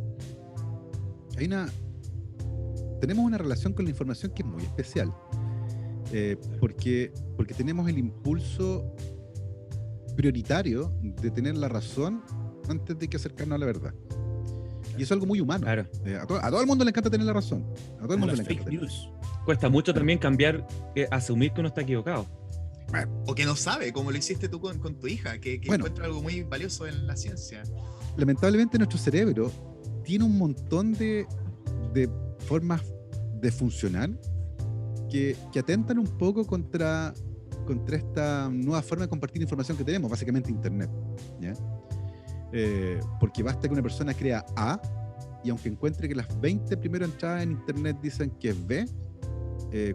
Tenemos una relación con la información que es muy especial, porque tenemos el impulso prioritario de tener la razón antes de que acercarnos a la verdad. Y eso es algo muy humano. Claro. A todo el mundo le encanta tener la razón. A todo el mundo le encanta Fake tener. news. Cuesta mucho también cambiar, asumir que uno está equivocado. O que no sabe, como lo hiciste tú con tu hija, que Bueno, encuentra algo muy valioso en la ciencia. Lamentablemente nuestro cerebro tiene un montón de formas de funcionar que atentan un poco contra esta nueva forma de compartir información que tenemos, básicamente Internet, ¿ya? Porque basta que una persona crea A y aunque encuentre que las 20 primeras entradas en Internet dicen que es B,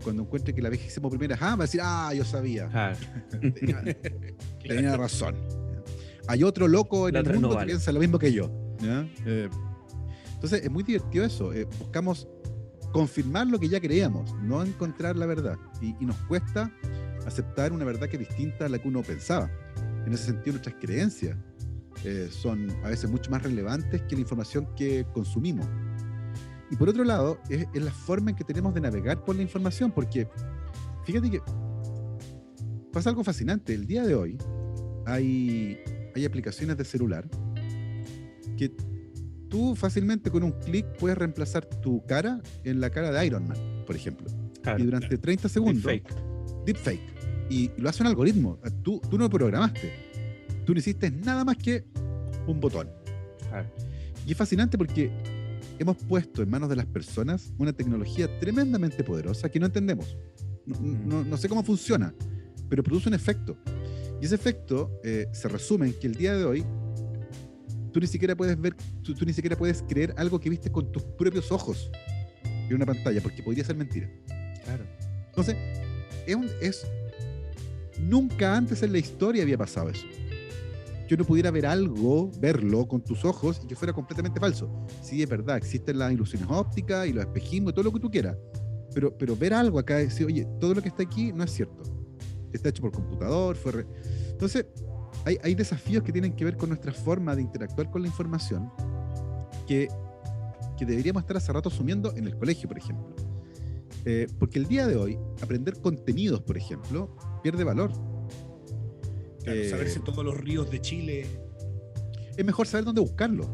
cuando encuentre que la 20ª A, va a decir, yo sabía. Claro. Tenía razón. Hay otro loco en La el otra mundo no que vale. piensa lo mismo que yo, ¿ya? Entonces es muy divertido eso. Buscamos confirmar lo que ya creíamos, no encontrar la verdad. Y nos cuesta aceptar una verdad que es distinta a la que uno pensaba. En ese sentido, nuestras creencias son a veces mucho más relevantes que la información que consumimos. Y por otro lado, es la forma en que tenemos de navegar por la información, porque fíjate que pasa algo fascinante. El día de hoy hay aplicaciones de celular que tú fácilmente con un clic puedes reemplazar tu cara en la cara de Iron Man, por ejemplo. Claro, y durante 30 segundos... Deepfake. Y lo hace un algoritmo. Tú no lo programaste. Tú no hiciste nada más que un botón. Claro. Y es fascinante porque hemos puesto en manos de las personas una tecnología tremendamente poderosa que no entendemos. No sé cómo funciona, pero produce un efecto. Y ese efecto se resume en que el día de hoy tú ni siquiera puedes ver, tú ni siquiera puedes creer algo que viste con tus propios ojos en una pantalla, porque podría ser mentira. Claro. Entonces, nunca antes en la historia había pasado eso. Que uno pudiera ver algo, verlo con tus ojos y que fuera completamente falso. Sí, es verdad, existen las ilusiones ópticas y los espejismos y todo lo que tú quieras. Pero ver algo acá y decir, oye, todo lo que está aquí no es cierto. Está hecho por computador, Entonces, hay desafíos que tienen que ver con nuestra forma de interactuar con la información que deberíamos estar hace rato asumiendo en el colegio, por ejemplo. Porque el día de hoy, aprender contenidos, por ejemplo, pierde valor. Claro, saberse todos los ríos de Chile. Es mejor saber dónde buscarlo.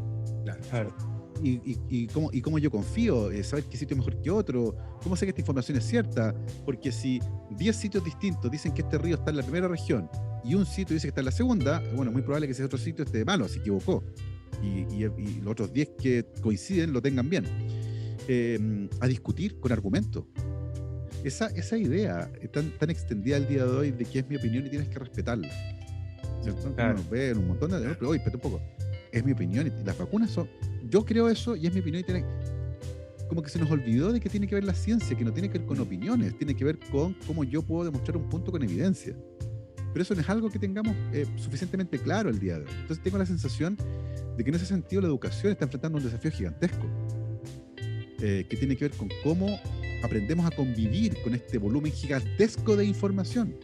Claro. Y cómo yo confío, saber qué sitio es mejor que otro, cómo sé que esta información es cierta, porque si 10 sitios distintos dicen que este río está en la primera región y un sitio dice que está en la segunda, bueno, es muy probable que ese otro sitio esté malo, se equivocó. Y los otros 10 que coinciden lo tengan bien. A discutir con argumentos. Esa idea tan extendida el día de hoy de que es mi opinión y tienes que respetarla. ¿Cierto? Claro. Uno ve en un montón de... Pero, oye, espera un poco. Es mi opinión y las vacunas son... Yo creo eso y es mi opinión y tiene... Como que se nos olvidó de que tiene que ver la ciencia, que no tiene que ver con opiniones, tiene que ver con cómo yo puedo demostrar un punto con evidencia. Pero eso no es algo que tengamos suficientemente claro el día de hoy. Entonces tengo la sensación de que en ese sentido la educación está enfrentando un desafío gigantesco, que tiene que ver con cómo aprendemos a convivir con este volumen gigantesco de información,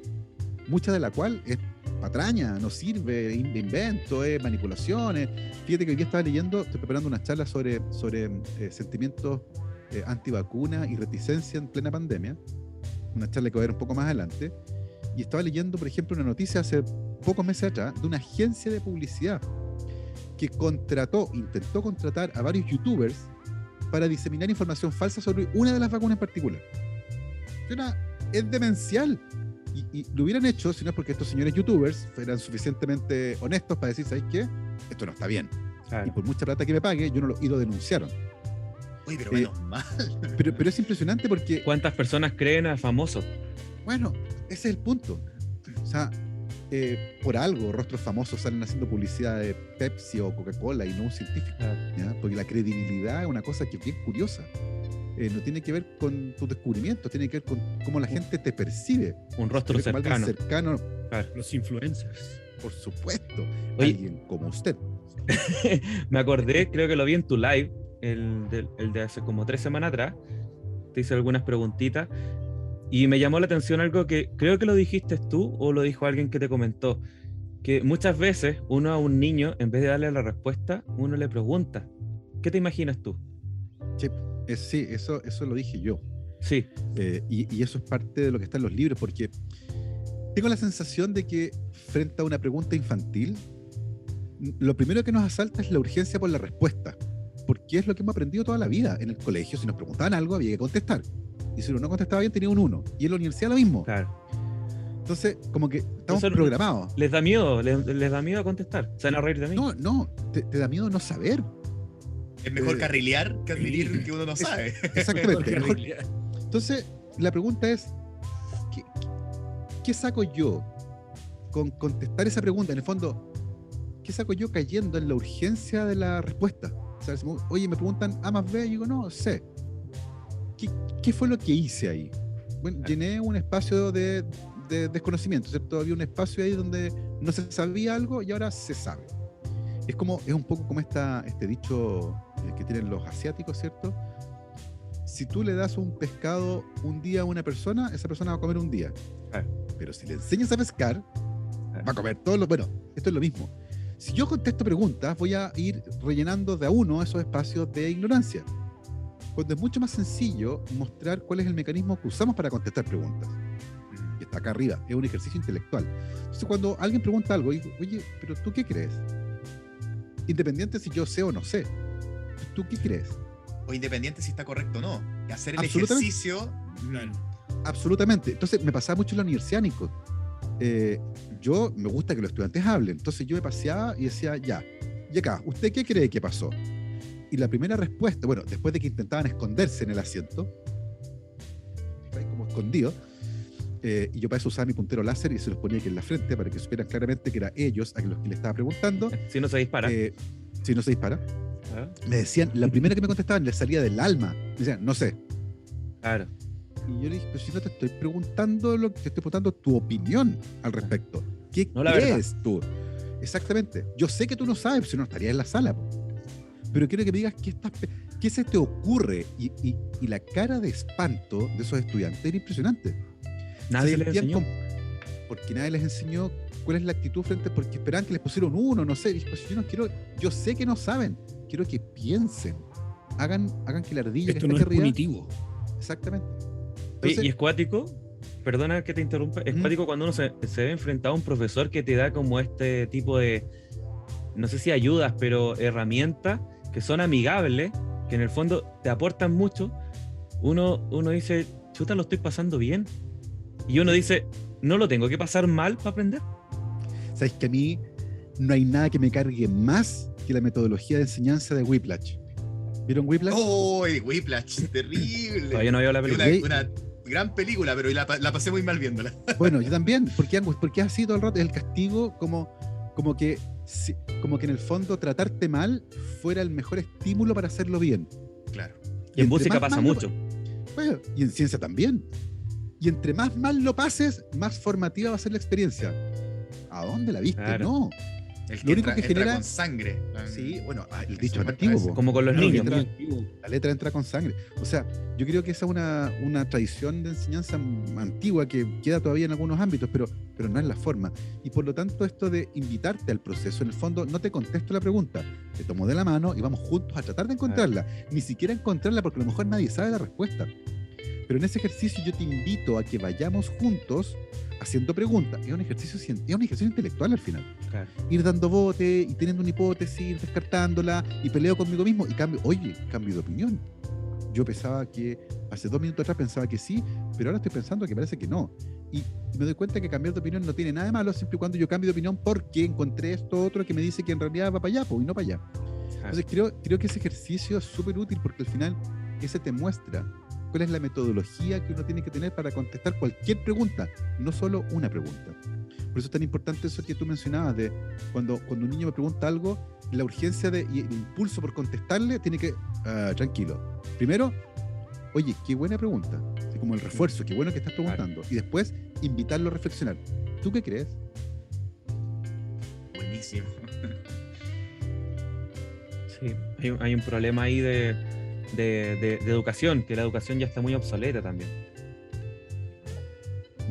mucha de la cual es patraña, no sirve, invento, manipulaciones. Fíjate que hoy día estaba leyendo, estoy preparando una charla sobre sentimientos antivacuna y reticencia en plena pandemia, una charla que va a ver un poco más adelante, y estaba leyendo, por ejemplo, una noticia hace pocos meses atrás de una agencia de publicidad que intentó contratar a varios youtubers para diseminar información falsa sobre una de las vacunas en particular. Es demencial. Y lo hubieran hecho si no es porque estos señores youtubers fueran suficientemente honestos para decir, ¿sabes qué? Esto no está bien. Claro. Y por mucha plata que me pague, y lo denunciaron. Uy, pero menos mal. Pero es impresionante porque, ¿Cuántas personas creen a famosos? bueno, ese es el punto. O sea, por algo rostros famosos salen haciendo publicidad de Pepsi o Coca-Cola y no un científico. ¿Ya? Porque la credibilidad es una cosa que es bien curiosa. No tiene que ver con tus descubrimientos, tiene que ver con cómo la gente te percibe. Un rostro Como alguien cercano. cercano, Los influencers. por supuesto. Oye. Alguien como usted. Me acordé, creo que lo vi en tu live, el de hace como 3 semanas atrás. Te hice algunas preguntitas y me llamó la atención algo que creo que lo dijiste tú o lo dijo alguien que te comentó, que muchas veces uno a un niño, en vez de darle la respuesta, uno le pregunta, ¿qué te imaginas tú? Sí, eso lo dije yo. Sí, Y eso es parte de lo que está en los libros, porque tengo la sensación de que frente a una pregunta infantil, lo primero que nos asalta es la urgencia por la respuesta, porque es lo que hemos aprendido toda la vida. En el colegio, si nos preguntaban algo, había que contestar. Y si uno no contestaba bien, tenía un 1. Y en la universidad lo mismo. claro. Entonces, como que estamos Entonces, programados. Les da miedo, les da miedo a contestar. Se van a reír de mí. No, te da miedo no saber. Es mejor carrilear que admitir que uno no sabe. Exactamente. Mejor mejor- que- Entonces, la pregunta es, ¿qué saco yo con contestar esa pregunta? En el fondo, ¿qué saco yo cayendo en la urgencia de la respuesta? O sea, oye, me preguntan A más B, y digo, no, sé. ¿Qué fue lo que hice ahí? Bueno, llené un espacio de desconocimiento, ¿cierto? Había un espacio ahí donde no se sabía algo y ahora se sabe. Es un poco como este dicho que tienen los asiáticos, ¿cierto? Si tú le das un pescado un día a una persona, esa persona va a comer un día. Claro. Pero si le enseñas a pescar, va a comer todos los... Bueno, esto es lo mismo. Si yo contesto preguntas, voy a ir rellenando de a uno esos espacios de ignorancia. Cuando es mucho más sencillo mostrar cuál es el mecanismo que usamos para contestar preguntas. Y está acá arriba, es un ejercicio intelectual. Entonces, cuando alguien pregunta algo, digo, oye, ¿pero tú qué crees? Independiente si yo sé o no sé. ¿Tú qué crees? O independiente si está correcto o no. Hacer el Absolutamente. ejercicio. Absolutamente. Entonces, me pasaba mucho en la universidad, Nico. Yo me gusta que los estudiantes hablen. Entonces, yo me paseaba y decía, ya, y acá, ¿usted qué cree que pasó? Y la primera respuesta, bueno, después de que intentaban esconderse en el asiento, ahí como escondido, y yo para eso usaba mi puntero láser y se los ponía aquí en la frente para que supieran claramente que eran ellos a los que le estaba preguntando. Si no se dispara. Si no se dispara. Ah, Me decían, la primera que me contestaban les salía del alma. Me decían, no sé. claro. Y yo le dije, pero si no te estoy preguntando te estoy preguntando tu opinión al respecto. ¿Qué No la crees tú? Exactamente. Yo sé que tú no sabes, si no estarías en la sala. Pero quiero que me digas qué se te ocurre. Y la cara de espanto de esos estudiantes era impresionante. Nadie Se les sentían enseñó. porque nadie les enseñó cuál es la actitud frente, porque esperaban que les pusieron uno, no sé. Y dije, pues yo no quiero, yo sé que no saben, quiero que piensen. Hagan que la ardilla Esto que no está es aquí arriba. punitivo. Exactamente. Oye, Entonces, y es cuático, perdona que te interrumpa, es Ujú. cuático cuando uno se ve enfrentado a un profesor que te da como este tipo de, no sé si ayudas, pero herramientas que son amigables, que en el fondo te aportan mucho. Uno dice, chuta, lo estoy pasando bien. Y uno dice, no lo tengo que pasar mal para aprender. sabes que a mí no hay nada que me cargue más que la metodología de enseñanza de Whiplash. ¿Vieron Whiplash? ¡Oh, Whiplash! Terrible. Todavía no veo la película. Una gran película, pero la pasé muy mal viéndola. Bueno, yo también, porque es así todo el rato, el castigo como que en el fondo tratarte mal fuera el mejor estímulo para hacerlo bien. Claro. Y en entre música más pasa mal lo- mucho. Bueno, y en ciencia también. Y entre más mal lo pases, más formativa va a ser la experiencia. ¿A dónde la viste? Claro. No. El Lo único entra, que genera- con sangre. Sí, bueno, el Eso dicho me antiguo. parece. po. Como con los Claro, niños. que Entra- es muy antiguo. La letra entra con sangre. O sea, yo creo que esa es una tradición de enseñanza antigua que queda todavía en algunos ámbitos, pero no es la forma. Y por lo tanto, esto de invitarte al proceso, en el fondo, no te contesto la pregunta, te tomo de la mano y vamos juntos a tratar de encontrarla. Ni siquiera encontrarla porque a lo mejor nadie sabe la respuesta. Pero en ese ejercicio yo te invito a que vayamos juntos haciendo preguntas. Es un ejercicio intelectual al final. Claro. Ir dando bote y teniendo una hipótesis, ir descartándola y peleo conmigo mismo y cambio de opinión. Yo pensaba que, hace 2 minutos atrás pensaba que sí, pero ahora estoy pensando que parece que no. Y me doy cuenta que cambiar de opinión no tiene nada de malo siempre y cuando yo cambie de opinión porque encontré esto otro que me dice que en realidad va para allá y no para allá. Entonces creo que ese ejercicio es súper útil porque al final ese te muestra cuál es la metodología que uno tiene que tener para contestar cualquier pregunta, no solo una pregunta. Por eso es tan importante eso que tú mencionabas de cuando un niño me pregunta algo, la urgencia y el impulso por contestarle tiene que, tranquilo. Primero, oye, qué buena pregunta. Así como el refuerzo, qué bueno que estás preguntando. Y después, invitarlo a reflexionar. ¿Tú qué crees? Buenísimo. Sí, hay un problema ahí de educación, que la educación ya está muy obsoleta también.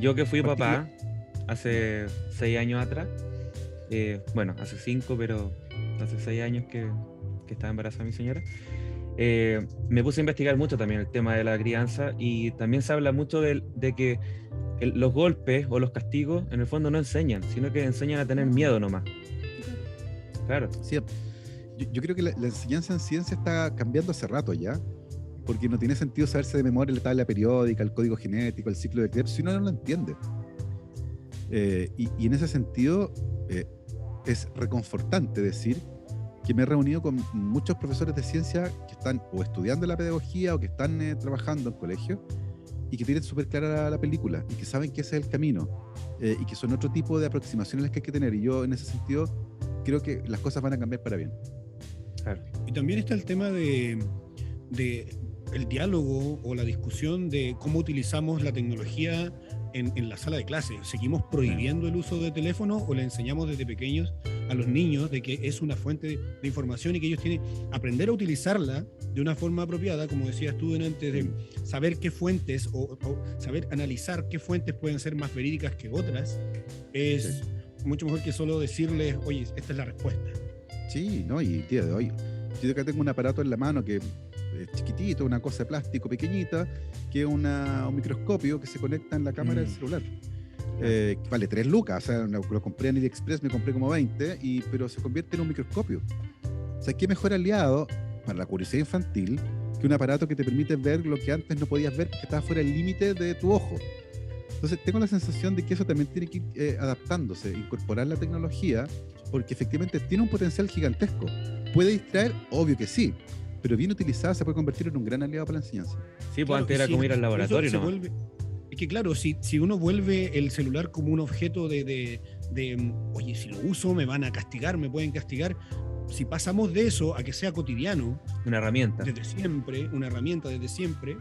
Yo que fui papá hace 6 años atrás, bueno, hace 5, pero hace 6 años que estaba embarazada mi señora, me puse a investigar mucho también el tema de la crianza y también se habla mucho de que los golpes o los castigos en el fondo no enseñan, sino que enseñan a tener miedo nomás. Claro. Sí, yo creo que la enseñanza en ciencia está cambiando hace rato ya, porque no tiene sentido saberse de memoria la tabla periódica, el código genético, el ciclo de Krebs, si uno no lo entiende. Y en ese sentido es reconfortante decir que me he reunido con muchos profesores de ciencia que están o estudiando la pedagogía o que están trabajando en colegios y que tienen súper clara la película y que saben que ese es el camino y que son otro tipo de aproximaciones las que hay que tener. Y yo en ese sentido creo que las cosas van a cambiar para bien. Claro. Y también está el tema de el diálogo o la discusión de cómo utilizamos la tecnología en la sala de clase. ¿Seguimos prohibiendo el uso de teléfono o le enseñamos desde pequeños a los niños de que es una fuente de información y que ellos tienen que aprender a utilizarla de una forma apropiada, como decías tú antes, de saber qué fuentes o saber analizar qué fuentes pueden ser más verídicas que otras? Es mucho mejor que solo decirles, oye, esta es la respuesta. Sí, ¿no? Y el día de hoy, yo acá tengo un aparato en la mano que es chiquitito, una cosa de plástico pequeñita, que es un microscopio que se conecta en la cámara del celular. Vale 3 lucas, o sea, lo compré en AliExpress, me compré como 20, pero se convierte en un microscopio. O sea, ¿qué mejor aliado para la curiosidad infantil que un aparato que te permite ver lo que antes no podías ver porque estaba fuera del límite de tu ojo? Entonces tengo la sensación de que eso también tiene que ir adaptándose, incorporar la tecnología, porque efectivamente tiene un potencial gigantesco. ¿Puede distraer? Obvio que sí, pero bien utilizada se puede convertir en un gran aliado para la enseñanza. Sí, pues Claro, antes era y como ir al eso laboratorio se nomás. vuelve- es que claro, si uno vuelve el celular como un objeto oye, si lo uso me van a castigar, me pueden castigar. Si pasamos de eso a que sea cotidiano, Una herramienta. desde siempre, una herramienta desde siempre,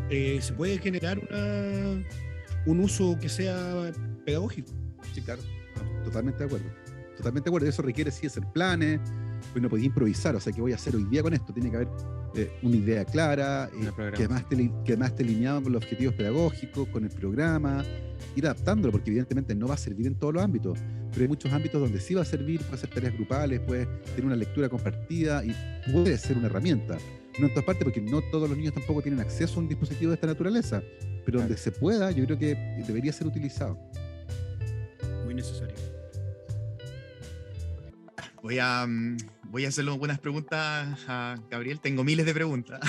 se puede generar un uso que sea pedagógico. Sí, claro, no, totalmente de acuerdo. Totalmente de acuerdo. Eso requiere sí hacer planes, pues no podía improvisar. O sea, ¿qué voy a hacer hoy día con esto? Tiene que haber una idea clara, Una que además esté alineado con los objetivos pedagógicos, con el programa, ir adaptándolo, porque evidentemente no va a servir en todos los ámbitos, pero hay muchos ámbitos donde sí va a servir, puede hacer tareas grupales, puede tener una lectura compartida y puede ser una herramienta. No en todas partes, porque no todos los niños tampoco tienen acceso a un dispositivo de esta naturaleza, pero donde se pueda, yo creo que debería ser utilizado. Muy necesario. Voy a hacerle algunas preguntas a Gabriel. Tengo miles de preguntas,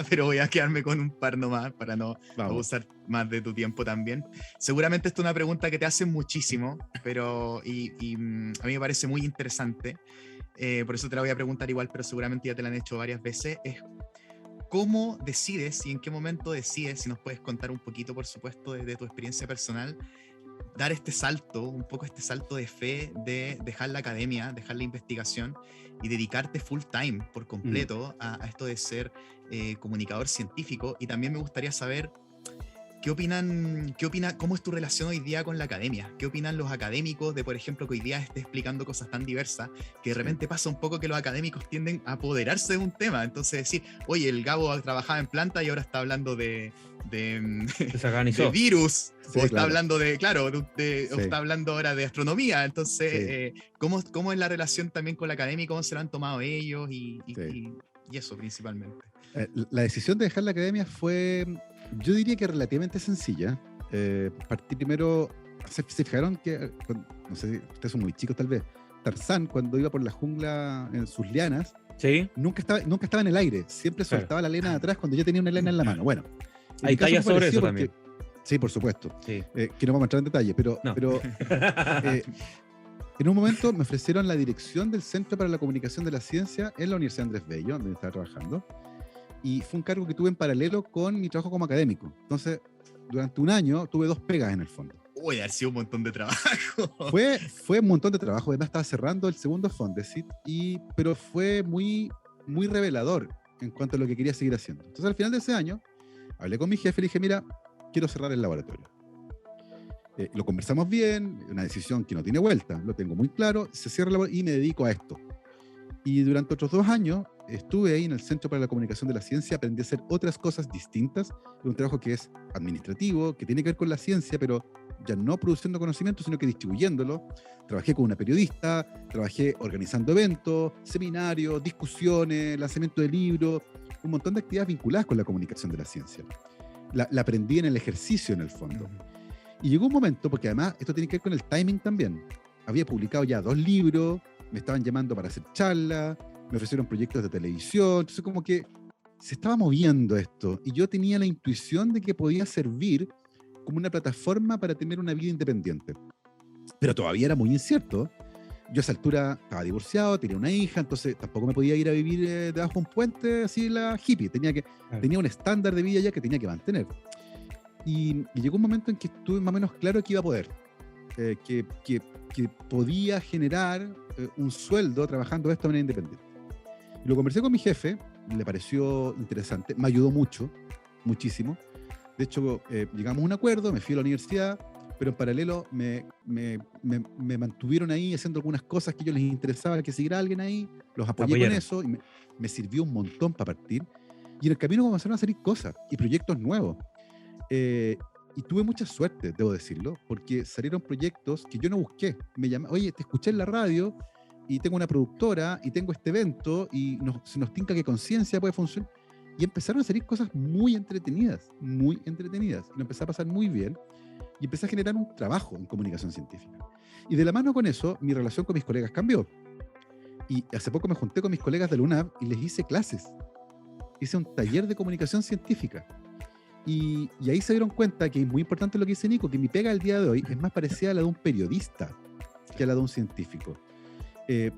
pero voy a quedarme con un par nomás para no Vamos. abusar más de tu tiempo también. Seguramente esta es una pregunta que te hacen muchísimo, pero a mí me parece muy interesante. Por eso te la voy a preguntar igual, pero seguramente ya te la han hecho varias veces. Es ¿cómo decides y en qué momento decides, si nos puedes contar un poquito, por supuesto, de tu experiencia personal, dar este salto, un poco este salto de fe de dejar la academia, dejar la investigación y dedicarte full time, por completo, a esto de ser comunicador científico? Y también me gustaría saber ¿qué opinan, cómo es tu relación hoy día con la academia? ¿Qué opinan los académicos de, por ejemplo, que hoy día esté explicando cosas tan diversas que de repente pasa un poco que los académicos tienden a apoderarse de un tema? Entonces decir, oye, el Gabo trabajaba en planta y ahora está hablando de Se organizó. de virus, Sí, o está claro. hablando de, claro, o Sí. está hablando ahora de astronomía. Entonces, ¿cómo es la relación también con la academia y cómo se lo han tomado ellos y eso principalmente? La decisión de dejar la academia fue, yo diría que relativamente sencilla. Partí primero, se fijaron que, no sé, ustedes son muy chicos tal vez, Tarzán cuando iba por la jungla en sus lianas, Sí. nunca estaba en el aire, siempre Claro. soltaba la lena de atrás cuando ya tenía una lena en la mano. Bueno, en Hay mi caso tallas fue sobre parecido eso porque- Sí, por supuesto. Sí. Que no vamos a entrar en detalle, pero, No. en un momento me ofrecieron la dirección del Centro para la Comunicación de la Ciencia en la Universidad Andrés Bello, donde estaba trabajando, y fue un cargo que tuve en paralelo con mi trabajo como académico. Entonces, durante un año tuve 2 pegas en el fondo. Uy, ha sido un montón de trabajo. Fue un montón de trabajo, además estaba cerrando el segundo Fondesit, pero fue muy, muy revelador en cuanto a lo que quería seguir haciendo. Entonces, al final de ese año, hablé con mi jefe y le dije, mira, quiero cerrar el laboratorio. Lo conversamos bien, una decisión que no tiene vuelta, lo tengo muy claro, se cierra el laboratorio y me dedico a esto. Y durante otros 2 años estuve ahí en el Centro para la Comunicación de la Ciencia, aprendí a hacer otras cosas distintas, un trabajo que es administrativo, que tiene que ver con la ciencia, pero ya no produciendo conocimiento, sino que distribuyéndolo. Trabajé con una periodista, trabajé organizando eventos, seminarios, discusiones, lanzamiento de libros, un montón de actividades vinculadas con la comunicación de la ciencia. La aprendí en el ejercicio, en el fondo. Y llegó un momento, porque además esto tiene que ver con el timing también. Había publicado ya 2 libros, me estaban llamando para hacer charlas, me ofrecieron proyectos de televisión, entonces como que se estaba moviendo esto. Y yo tenía la intuición de que podía servir como una plataforma para tener una vida independiente. Pero todavía era muy incierto. Yo a esa altura estaba divorciado, tenía una hija, entonces tampoco me podía ir a vivir debajo de un puente así la hippie. Tenía un estándar de vida ya que tenía que mantener. Y llegó un momento en que estuve más o menos claro que iba a poder, que podía generar un sueldo trabajando de esta manera independiente. Y lo conversé con mi jefe, le pareció interesante, me ayudó mucho, muchísimo. De hecho, llegamos a un acuerdo, me fui a la universidad, pero en paralelo me mantuvieron ahí haciendo algunas cosas que a ellos les interesaba que siguiera alguien ahí, los apoyé con eso y me sirvió un montón para partir. Y en el camino comenzaron a salir cosas y proyectos nuevos. y tuve mucha suerte, debo decirlo, porque salieron proyectos que yo no busqué. Me llamaron, oye, te escuché en la radio y tengo una productora y tengo este evento y se nos tinca que Conciencia puede funcionar. Y empezaron a salir cosas muy entretenidas, muy entretenidas. Y lo empecé a pasar muy bien y empecé a generar un trabajo en comunicación científica. Y de la mano con eso, mi relación con mis colegas cambió. Y hace poco me junté con mis colegas de la UNAV y les hice clases. Hice un taller de comunicación científica. Y ahí se dieron cuenta que es muy importante lo que dice Nico, que mi pega al día de hoy es más parecida a la de un periodista que a la de un científico.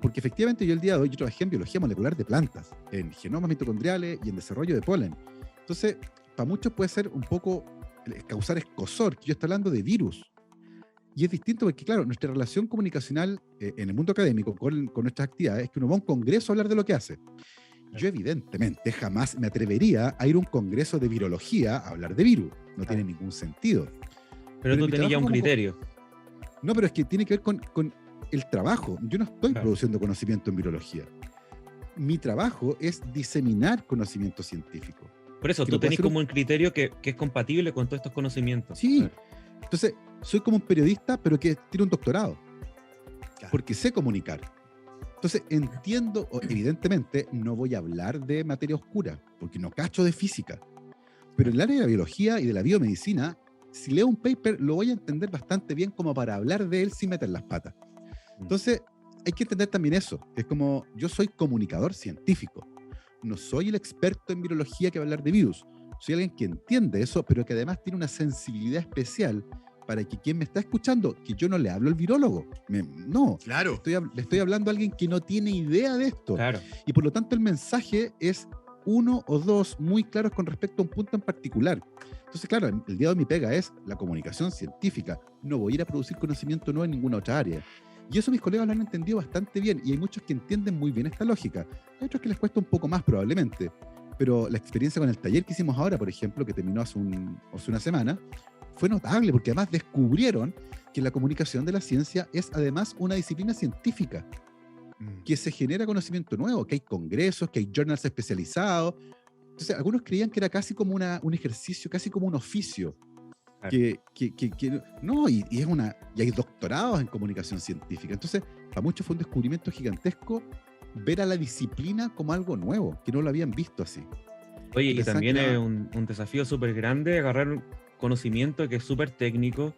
Porque efectivamente yo el día de hoy yo trabajé en biología molecular de plantas, en genomas mitocondriales y en desarrollo de polen. Entonces, para muchos puede ser un poco causar escozor, que yo estoy hablando de virus. Y es distinto porque, claro, nuestra relación comunicacional en el mundo académico con nuestras actividades es que uno va a un congreso a hablar de lo que hace. Yo evidentemente jamás me atrevería a ir a un congreso de virología a hablar de virus. No tiene ningún sentido. Pero tú mi tenías ya un trabajo criterio. No, pero es que tiene que ver con el trabajo. Yo no estoy Claro. produciendo conocimiento en virología. Mi trabajo es diseminar conocimiento científico. Por eso, Que tú lo puede tenés hacer como un criterio que es compatible con todos estos conocimientos. Sí. Claro. Entonces, soy como un periodista, pero que tiene un doctorado. Claro. Porque sé comunicar. Entonces, entiendo, evidentemente, no voy a hablar de materia oscura, porque no cacho de física. Pero en el área de la biología y de la biomedicina, si leo un paper, lo voy a entender bastante bien como para hablar de él sin meter las patas. Entonces, hay que entender también eso. Es como, yo soy comunicador científico. No soy el experto en virología que va a hablar de virus. Soy alguien que entiende eso, pero que además tiene una sensibilidad especial para que quien me está escuchando, que yo no le hablo al virólogo. No, Claro. le estoy hablando a alguien que no tiene idea de esto. Claro. Y por lo tanto el mensaje es uno o dos muy claros con respecto a un punto en particular. Entonces, claro, el día de hoy mi pega es la comunicación científica. No voy a ir a producir conocimiento nuevo en ninguna otra área. Y eso mis colegas lo han entendido bastante bien. Y hay muchos que entienden muy bien esta lógica. Hay otros que les cuesta un poco más probablemente. Pero la experiencia con el taller que hicimos ahora, por ejemplo, que terminó hace una semana, fue notable porque además descubrieron que la comunicación de la ciencia es además una disciplina científica, que se genera conocimiento nuevo, que hay congresos, que hay journals especializados. Entonces, algunos creían que era casi como un ejercicio, casi como un oficio. Claro. No, y hay doctorados en comunicación científica. Entonces, para muchos fue un descubrimiento gigantesco ver a la disciplina como algo nuevo, que no lo habían visto así. Oye, y pensaban también que es era- un desafío súper grande agarrar un conocimiento que es súper técnico,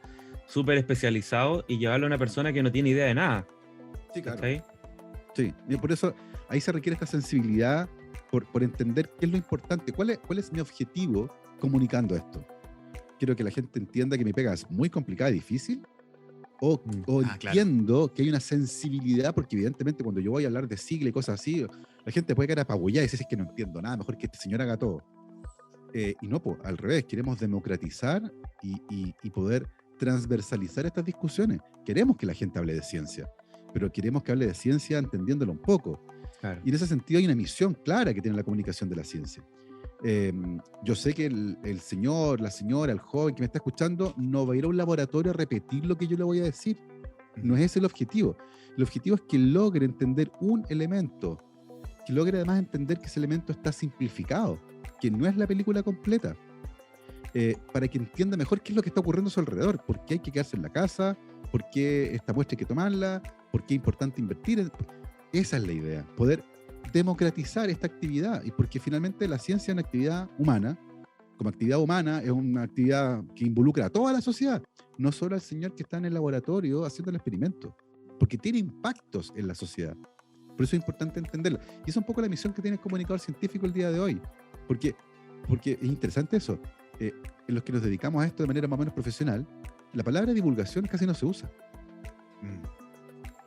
súper especializado y llevarlo a una persona que no tiene idea de nada. Sí, claro. ¿Cachai? Sí, y por eso ahí se requiere esta sensibilidad por entender qué es lo importante, cuál es mi objetivo comunicando esto. Quiero que la gente entienda que mi pega es muy complicada y difícil, o Claro. entiendo que hay una sensibilidad, porque evidentemente cuando yo voy a hablar de sigla y cosas así, la gente puede quedar apabullada y decir es que no entiendo nada, mejor que este señor haga todo. Y no, pues, al revés, queremos democratizar y poder transversalizar estas discusiones. Queremos que la gente hable de ciencia, pero queremos que hable de ciencia entendiéndolo un poco. Claro. Y en ese sentido hay una misión clara que tiene la comunicación de la ciencia. Yo sé que el señor, la señora, el joven que me está escuchando no va a ir a un laboratorio a repetir lo que yo le voy a decir. No es ese el objetivo. El objetivo es que logre entender un elemento, que logre además entender que ese elemento está simplificado, que no es la película completa, para que entienda mejor qué es lo que está ocurriendo a su alrededor, por qué hay que quedarse en la casa, por qué esta muestra hay que tomarla, por qué es importante invertir. Esa es la idea, poder democratizar esta actividad, y porque finalmente la ciencia es una actividad humana, como actividad humana es una actividad que involucra a toda la sociedad, no solo al señor que está en el laboratorio haciendo el experimento, porque tiene impactos en la sociedad. Por eso es importante entenderlo. Y es un poco la misión que tiene el comunicador científico el día de hoy, porque es interesante eso. En los que nos dedicamos a esto de manera más o menos profesional, la palabra divulgación casi no se usa,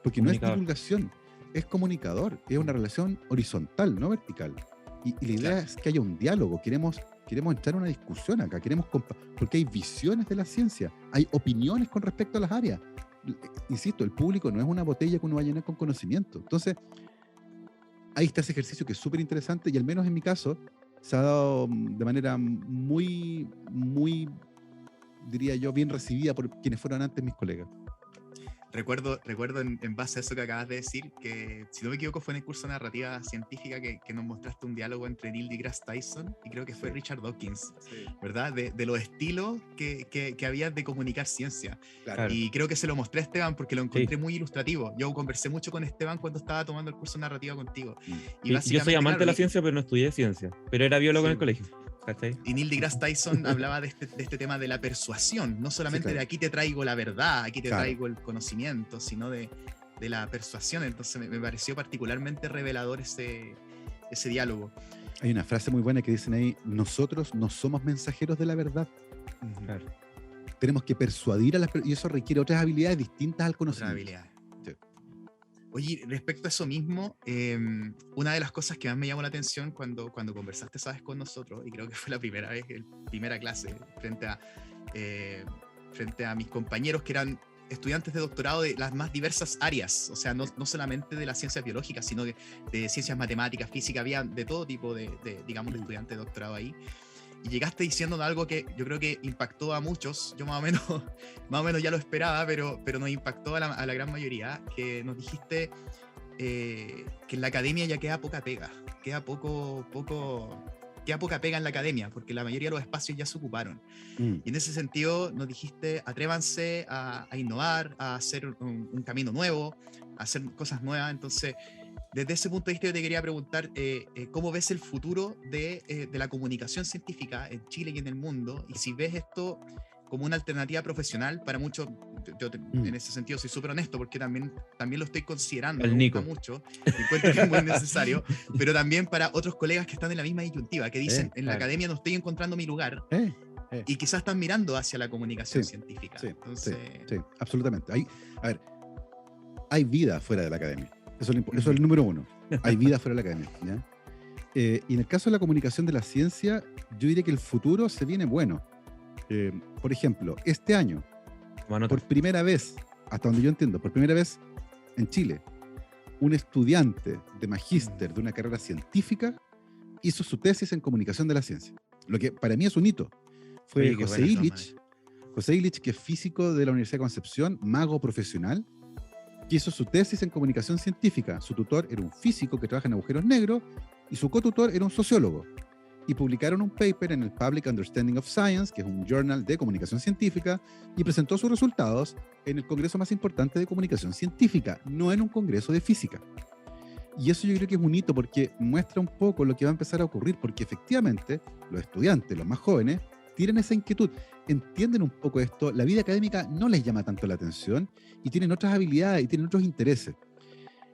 porque no es Comunicador. divulgación, es comunicador, es una relación horizontal, no vertical. Y la idea Claro. es que haya un diálogo, queremos entrar en una discusión acá, porque hay visiones de la ciencia, hay opiniones con respecto a las áreas. Insisto, el público no es una botella que uno va a llenar con conocimiento. Entonces, ahí está ese ejercicio que es súper interesante y al menos en mi caso se ha dado de manera muy, diría yo, bien recibida por quienes fueron antes mis colegas. Recuerdo en base a eso que acabas de decir, que si no me equivoco fue en el curso de narrativa científica que nos mostraste un diálogo entre Neil deGrasse Tyson y creo que fue Richard Dawkins, ¿verdad? De los estilos que había de comunicar ciencia. Claro. Y creo que se lo mostré a Esteban porque lo encontré muy ilustrativo. Yo conversé mucho con Esteban cuando estaba tomando el curso de narrativa contigo. Y yo soy amante de la ciencia, pero no estudié ciencia. Pero era biólogo en el colegio. ¿Cachai? Y Neil deGrasse Tyson hablaba de este tema de la persuasión, no solamente de aquí te traigo la verdad, aquí te traigo el conocimiento, sino de la persuasión. Entonces me pareció particularmente revelador ese diálogo. Hay una frase muy buena que dicen ahí: nosotros no somos mensajeros de la verdad. Claro. Tenemos que persuadir a las personas, y eso requiere otras habilidades distintas al conocimiento. Otras habilidades. Oye, respecto a eso mismo, una de las cosas que más me llamó la atención cuando conversaste, sabes, con nosotros, y creo que fue la primera vez, primera clase, frente a mis compañeros que eran estudiantes de doctorado de las más diversas áreas, o sea, no solamente de las ciencias biológicas, sino de ciencias matemáticas, física, había de todo tipo de digamos, de estudiantes de doctorado ahí. Y llegaste diciendo algo que yo creo que impactó a muchos, yo más o menos ya lo esperaba, pero nos impactó a la gran mayoría, que nos dijiste que en la academia ya queda poca pega, queda poca pega en la academia, porque la mayoría de los espacios ya se ocuparon. Y en ese sentido nos dijiste, atrévanse a innovar, a hacer un camino nuevo, a hacer cosas nuevas. Entonces, desde ese punto de vista yo te quería preguntar cómo ves el futuro de la comunicación científica en Chile y en el mundo, y si ves esto como una alternativa profesional para muchos. Yo en ese sentido soy súper honesto porque también lo estoy considerando, el me Nico. gusta mucho, encuentro que es muy necesario, pero también para otros colegas que están en la misma disyuntiva, que dicen, en la academia no estoy encontrando mi lugar, y quizás están mirando hacia la comunicación científica. Entonces... sí, absolutamente. Hay vida fuera de la academia. Eso es el número uno. Hay vida fuera de la academia. ¿Ya? Y en el caso de la comunicación de la ciencia, yo diría que el futuro se viene bueno. Por ejemplo, este año, por primera vez, hasta donde yo entiendo, por primera vez en Chile, un estudiante de magíster de una carrera científica hizo su tesis en comunicación de la ciencia. Lo que para mí es un hito. Fue José Illich, que es físico de la Universidad de Concepción, mago profesional, que hizo su tesis en comunicación científica. Su tutor era un físico que trabaja en agujeros negros y su cotutor era un sociólogo. Y publicaron un paper en el Public Understanding of Science, que es un journal de comunicación científica, y presentó sus resultados en el congreso más importante de comunicación científica, no en un congreso de física. Y eso yo creo que es un hito porque muestra un poco lo que va a empezar a ocurrir, porque efectivamente los estudiantes, los más jóvenes, tienen esa inquietud, entienden un poco esto, la vida académica no les llama tanto la atención y tienen otras habilidades y tienen otros intereses.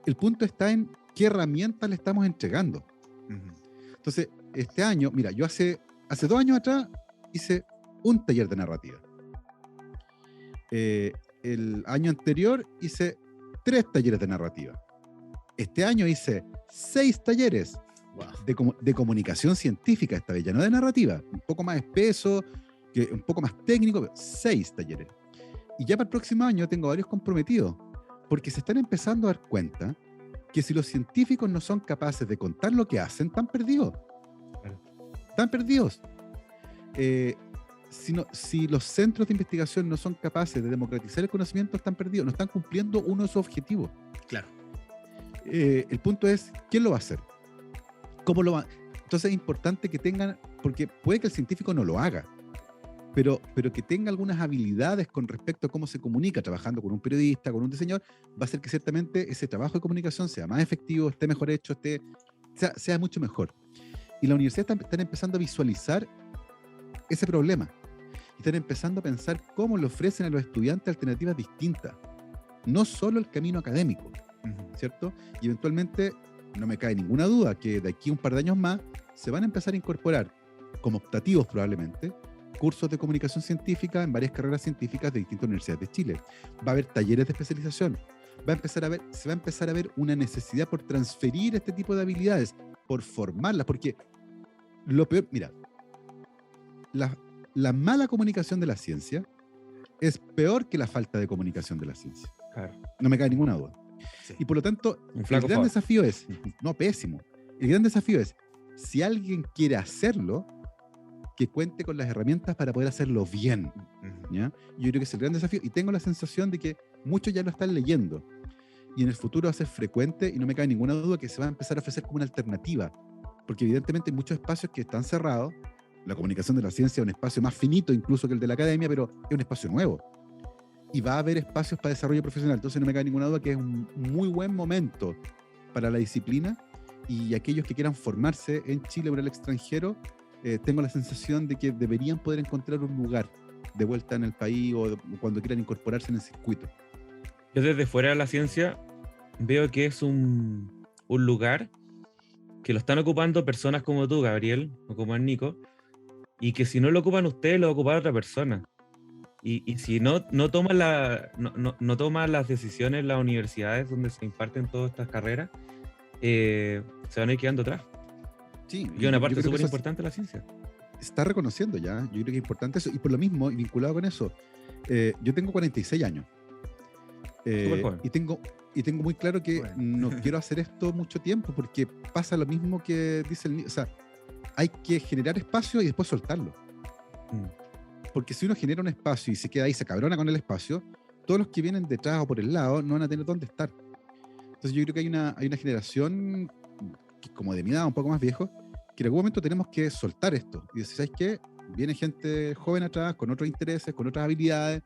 El punto está en qué herramientas le estamos entregando. Entonces, este año, mira, yo hace 2 años atrás hice un taller de narrativa. El año anterior hice 3 talleres de narrativa. Este año hice 6 talleres de comunicación científica, esta vez ya no de narrativa, un poco más espeso, un poco más técnico, pero 6 talleres. Y ya para el próximo año tengo varios comprometidos, porque se están empezando a dar cuenta que si los científicos no son capaces de contar lo que hacen, están perdidos. Están perdidos. Si los centros de investigación no son capaces de democratizar el conocimiento, están perdidos, no están cumpliendo uno de sus objetivos. Claro. El punto es, ¿quién lo va a hacer? ¿Cómo lo va? Entonces es importante que tengan, porque puede que el científico no lo haga, pero que tenga algunas habilidades con respecto a cómo se comunica, trabajando con un periodista, con un diseñador, va a hacer que ciertamente ese trabajo de comunicación sea más efectivo, esté mejor hecho, sea mucho mejor. Y la universidad están empezando a visualizar ese problema. Y están empezando a pensar cómo le ofrecen a los estudiantes alternativas distintas. No solo el camino académico, ¿cierto? Y eventualmente, no me cae ninguna duda que de aquí a un par de años más se van a empezar a incorporar, como optativos probablemente, cursos de comunicación científica en varias carreras científicas de distintas universidades de Chile. Va a haber talleres de se va a empezar a ver una necesidad por transferir este tipo de habilidades, por formarlas, porque lo peor, mira, la mala comunicación de la ciencia es peor que la falta de comunicación de la ciencia. Claro. No me cae ninguna duda. Sí. Y por lo tanto, el gran desafío es, no pésimo, el gran desafío es, si alguien quiere hacerlo, que cuente con las herramientas para poder hacerlo bien. ¿Ya? Yo creo que es el gran desafío y tengo la sensación de que muchos ya lo están leyendo. Y en el futuro va a ser frecuente, y no me cabe ninguna duda que se va a empezar a ofrecer como una alternativa. Porque evidentemente hay muchos espacios que están cerrados. La comunicación de la ciencia es un espacio más finito incluso que el de la academia, pero es un espacio nuevo. Y va a haber espacios para desarrollo profesional. Entonces no me cabe ninguna duda que es un muy buen momento para la disciplina, y aquellos que quieran formarse en Chile o en el extranjero, tengo la sensación de que deberían poder encontrar un lugar de vuelta en el país o cuando quieran incorporarse en el circuito. Yo desde fuera de la ciencia veo que es un lugar que lo están ocupando personas como tú, Gabriel, o como el Nico, y que si no lo ocupan ustedes, lo va a ocupar otra persona. Y si no toman no toman las decisiones en las universidades donde se imparten todas estas carreras, se van a ir quedando atrás. Sí, Y una parte yo creo que súper eso importante de la ciencia. está reconociendo ya. Yo creo que es importante eso. Y por lo mismo, y vinculado con eso, yo tengo 46 años. Súper joven. Y tengo muy claro que Bueno. no quiero hacer esto mucho tiempo, porque pasa lo mismo que dice el niño. O sea, hay que generar espacio y después soltarlo. Mm. Porque si uno genera un espacio y se queda ahí, se cabrona con el espacio, todos los que vienen detrás o por el lado no van a tener dónde estar. Entonces yo creo que hay una generación que, como de mi edad, un poco más viejo, que en algún momento tenemos que soltar esto y decir, ¿sabes qué? Viene gente joven atrás, con otros intereses, con otras habilidades,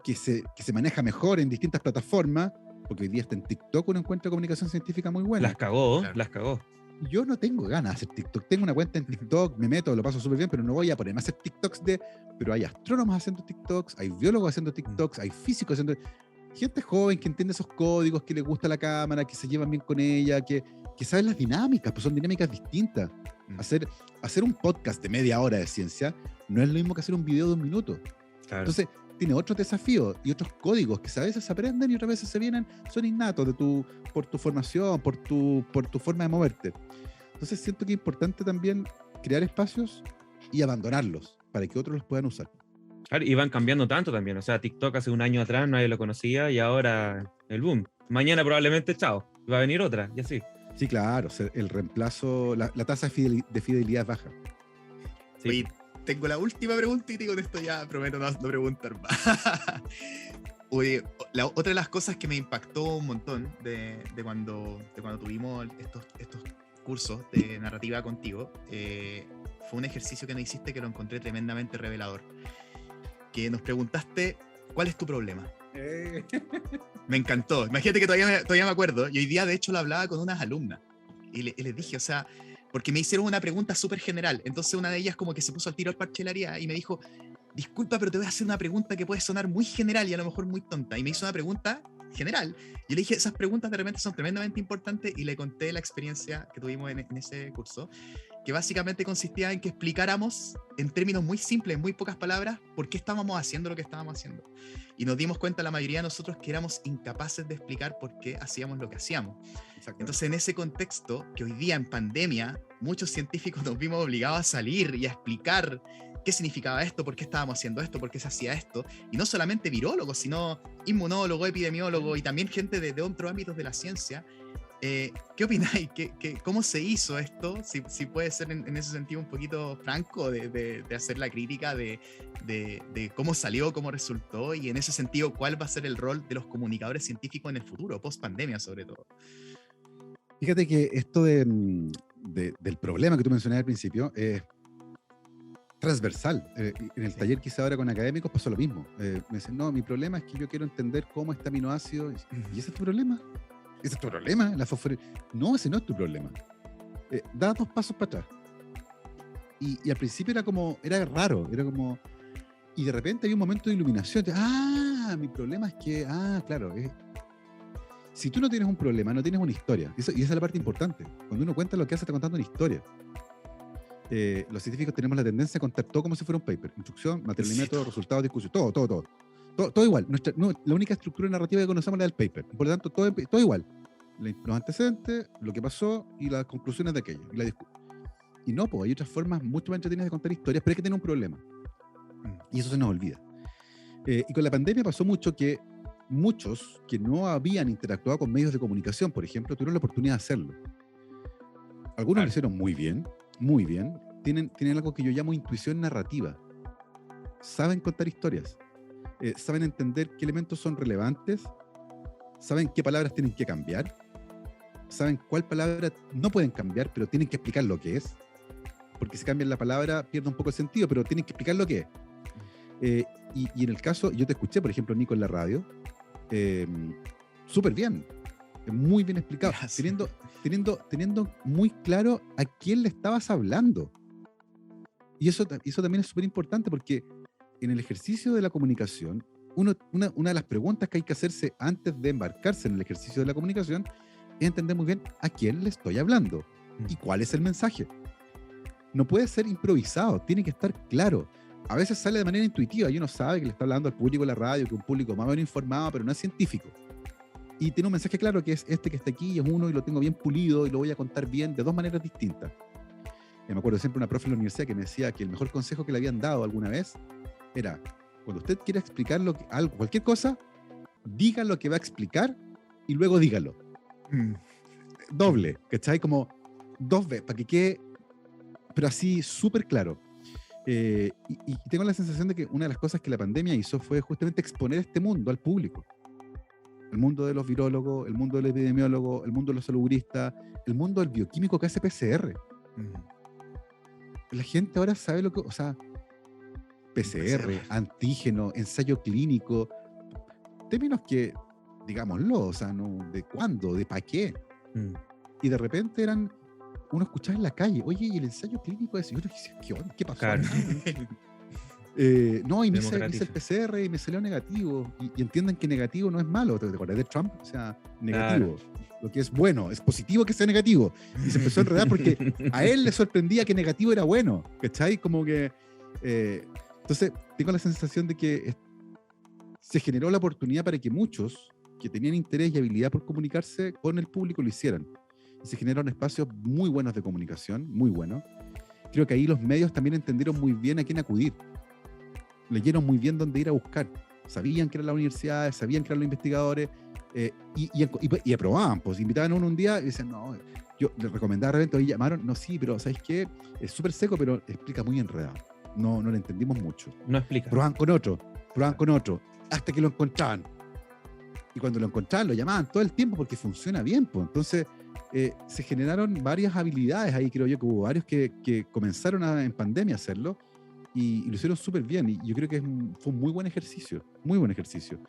que se maneja mejor en distintas plataformas, porque hoy día está en TikTok, uno encuentra comunicación científica muy buena. Las cagó, Claro. las cagó. Yo no tengo ganas de hacer TikTok. Tengo una cuenta en TikTok, me meto, lo paso súper bien, pero no voy a ponerme a hacer TikToks Pero hay astrónomos haciendo TikToks, hay biólogos haciendo TikToks, hay físicos haciendo... Gente joven que entiende esos códigos, que le gusta la cámara, que se llevan bien con ella, que saben las dinámicas, pues son dinámicas distintas. Hacer un podcast de media hora de ciencia no es lo mismo que hacer un video de 1 minuto. Claro. Entonces, tiene otros desafíos y otros códigos que a veces se aprenden y otras veces se vienen, son innatos por tu formación, por tu forma de moverte. Entonces, siento que es importante también crear espacios y abandonarlos para que otros los puedan usar. Claro, y van cambiando tanto también. O sea, TikTok hace un año atrás nadie lo conocía y ahora el boom. Mañana probablemente, chao. Va a venir otra y así. Sí, claro, el reemplazo, la tasa de fidelidad es baja. Sí. Oye, tengo la última pregunta y te contesto ya, prometo no preguntar más. Oye, otra de las cosas que me impactó un montón de cuando tuvimos estos cursos de narrativa contigo, fue un ejercicio que nos hiciste que lo encontré tremendamente revelador. Que nos preguntaste, ¿cuál es tu problema? Me encantó. Imagínate que todavía me acuerdo. Y hoy día, de hecho, lo hablaba con unas alumnas. Y les dije, o sea, porque me hicieron una pregunta súper general. Entonces una de ellas como que se puso al tiro al parche de la herida y me dijo, disculpa, pero te voy a hacer una pregunta que puede sonar muy general y a lo mejor muy tonta. Y me hizo una pregunta general. Yo le dije, esas preguntas de repente son tremendamente importantes, y le conté la experiencia que tuvimos en ese curso, que básicamente consistía en que explicáramos en términos muy simples, en muy pocas palabras, por qué estábamos haciendo lo que estábamos haciendo. Y nos dimos cuenta la mayoría de nosotros que éramos incapaces de explicar por qué hacíamos lo que hacíamos. Entonces, en ese contexto, que hoy día en pandemia, muchos científicos nos vimos obligados a salir y a explicar qué significaba esto, por qué estábamos haciendo esto, por qué se hacía esto, y no solamente virólogos, sino inmunólogos, epidemiólogos y también gente de otros ámbitos de la ciencia. ¿Qué opináis? ¿Cómo se hizo esto? Si puede ser en ese sentido un poquito franco de hacer la crítica de cómo salió, cómo resultó, y en ese sentido, ¿cuál va a ser el rol de los comunicadores científicos en el futuro, post pandemia sobre todo? Fíjate que esto del problema que tú mencionabas al principio es transversal. En el taller que hice ahora con académicos pasó lo mismo. Me dicen, no, mi problema es que yo quiero entender cómo este aminoácido... ¿Y ese es tu problema? ¿Ese es tu problema? No, ese no es tu problema. Da 2 pasos para atrás. Y al principio era raro, era como... Y de repente hay un momento de iluminación. Mi problema es que... claro, si tú no tienes un problema, no tienes una historia. Y esa es la parte importante. Cuando uno cuenta lo que hace, está contando una historia. Los científicos tenemos la tendencia a contar todo como si fuera un paper. Instrucción, material y método, resultados, discusión, todo igual. La única estructura narrativa que conocemos es la del paper. Por lo tanto, todo igual. Los antecedentes, lo que pasó y las conclusiones de aquello. Y no, pues hay otras formas mucho más entretenidas de contar historias, pero hay que tener un problema. Y eso se nos olvida. Y con la pandemia pasó mucho que muchos que no habían interactuado con medios de comunicación, por ejemplo, tuvieron la oportunidad de hacerlo. Algunos lo hicieron muy bien. Tienen algo que yo llamo intuición narrativa. Saben contar historias. saben entender qué elementos son relevantes, saben qué palabras tienen que cambiar, saben cuál palabra no pueden cambiar, pero tienen que explicar lo que es, porque si cambian la palabra pierde un poco el sentido, pero tienen que explicar lo que es. Y en el caso, yo te escuché, por ejemplo, Nico, en la radio, súper bien, muy bien explicado, teniendo muy claro a quién le estabas hablando. Y eso también es súper importante, porque en el ejercicio de la comunicación, una de las preguntas que hay que hacerse antes de embarcarse en el ejercicio de la comunicación es entender muy bien a quién le estoy hablando y cuál es el mensaje. No puede ser improvisado, tiene que estar claro. A veces sale de manera intuitiva y uno sabe que le está hablando al público de la radio, que es un público más o menos informado, pero no es científico. Y tiene un mensaje claro que es este que está aquí, y es uno, y lo tengo bien pulido y lo voy a contar bien de dos maneras distintas. Me acuerdo siempre una profe en la universidad que me decía que el mejor consejo que le habían dado alguna vez era: cuando usted quiera explicar algo, cualquier cosa, diga lo que va a explicar y luego dígalo. Doble, ¿cachai? Como dos veces, para que quede, pero así súper claro. Y tengo la sensación de que una de las cosas que la pandemia hizo fue justamente exponer este mundo al público. El mundo de los virólogos, el mundo del epidemiólogo, el mundo de los salubristas, el mundo del bioquímico que hace PCR. La gente ahora sabe lo que, o sea, PCR, antígeno, ensayo clínico, términos que, digámoslo, o sea, no, ¿de cuándo? ¿De para qué? Y de repente uno escuchaba en la calle, oye, ¿y el ensayo clínico es? Y yo decía, ¿qué pasó? Claro. No, y me hice el PCR y me salió negativo. Y entiendan que negativo no es malo. ¿Te acuerdas de Trump? O sea, negativo. Claro. Lo que es bueno, es positivo que sea negativo. Y se empezó a enredar porque a él le sorprendía que negativo era bueno. ¿Cachai? Como que... entonces, tengo la sensación de que se generó la oportunidad para que muchos que tenían interés y habilidad por comunicarse con el público lo hicieran. Y se generaron espacios muy buenos de comunicación, muy buenos. Creo que ahí los medios también entendieron muy bien a quién acudir. Leyeron muy bien dónde ir a buscar. Sabían que eran las universidades, sabían que eran los investigadores, y aprobaban. Pues invitaban a uno un día y decían, no, yo les recomendaba de repente, hoy llamaron, no, sí, pero ¿sabes qué? Es súper seco, pero explica muy enredado. No lo entendimos mucho. No explica. Probaban con otro, hasta que lo encontraban. Y cuando lo encontraban, lo llamaban todo el tiempo porque funciona bien. Pues. Entonces, se generaron varias habilidades ahí, creo yo, que hubo varios que comenzaron en pandemia a hacerlo y lo hicieron súper bien. Y yo creo que fue un muy buen ejercicio, muy buen ejercicio.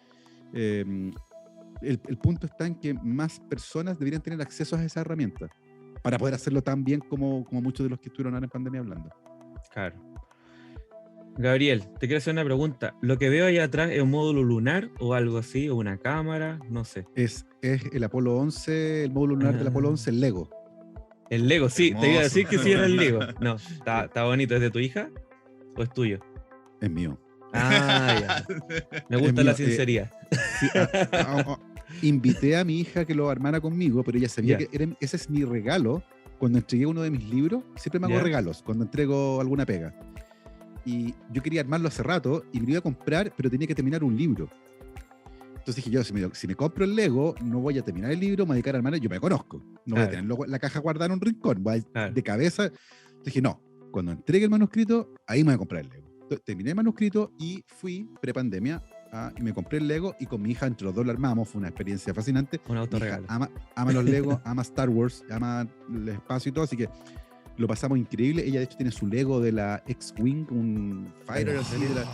El punto está en que más personas deberían tener acceso a esa herramienta para poder hacerlo tan bien como muchos de los que estuvieron ahora en pandemia hablando. Claro. Gabriel, te quiero hacer una pregunta. ¿Lo que veo ahí atrás es un módulo lunar o algo así? ¿O una cámara? No sé. Es el Apolo 11, el módulo lunar del Apolo 11, el Lego. El Lego, sí. Hermoso. Te iba a decir que sí era el Lego. No, está bonito. ¿Es de tu hija o es tuyo? Es mío. Ah, ya. Me gusta la sinceridad. Sí, invité a mi hija que lo armara conmigo, pero ella sabía que ese es mi regalo. Cuando entregué uno de mis libros, siempre me hago regalos cuando entrego alguna pega. Y yo quería armarlo hace rato y me lo iba a comprar, pero tenía que terminar un libro. Entonces dije yo, si me compro el Lego, no voy a terminar el libro, me voy a dedicar a armar, yo me conozco. No voy a tener la caja guardada en un rincón, voy de cabeza. Entonces dije, no, cuando entregue el manuscrito, ahí me voy a comprar el Lego. Entonces, terminé el manuscrito y fui, prepandemia, y me compré el Lego y con mi hija entre los dos lo armamos. Fue una experiencia fascinante. Un autorregalo. Ama los Legos, ama Star Wars, ama el espacio y todo, así que lo pasamos increíble. Ella de hecho tiene su Lego de la X-Wing, un fighter así de la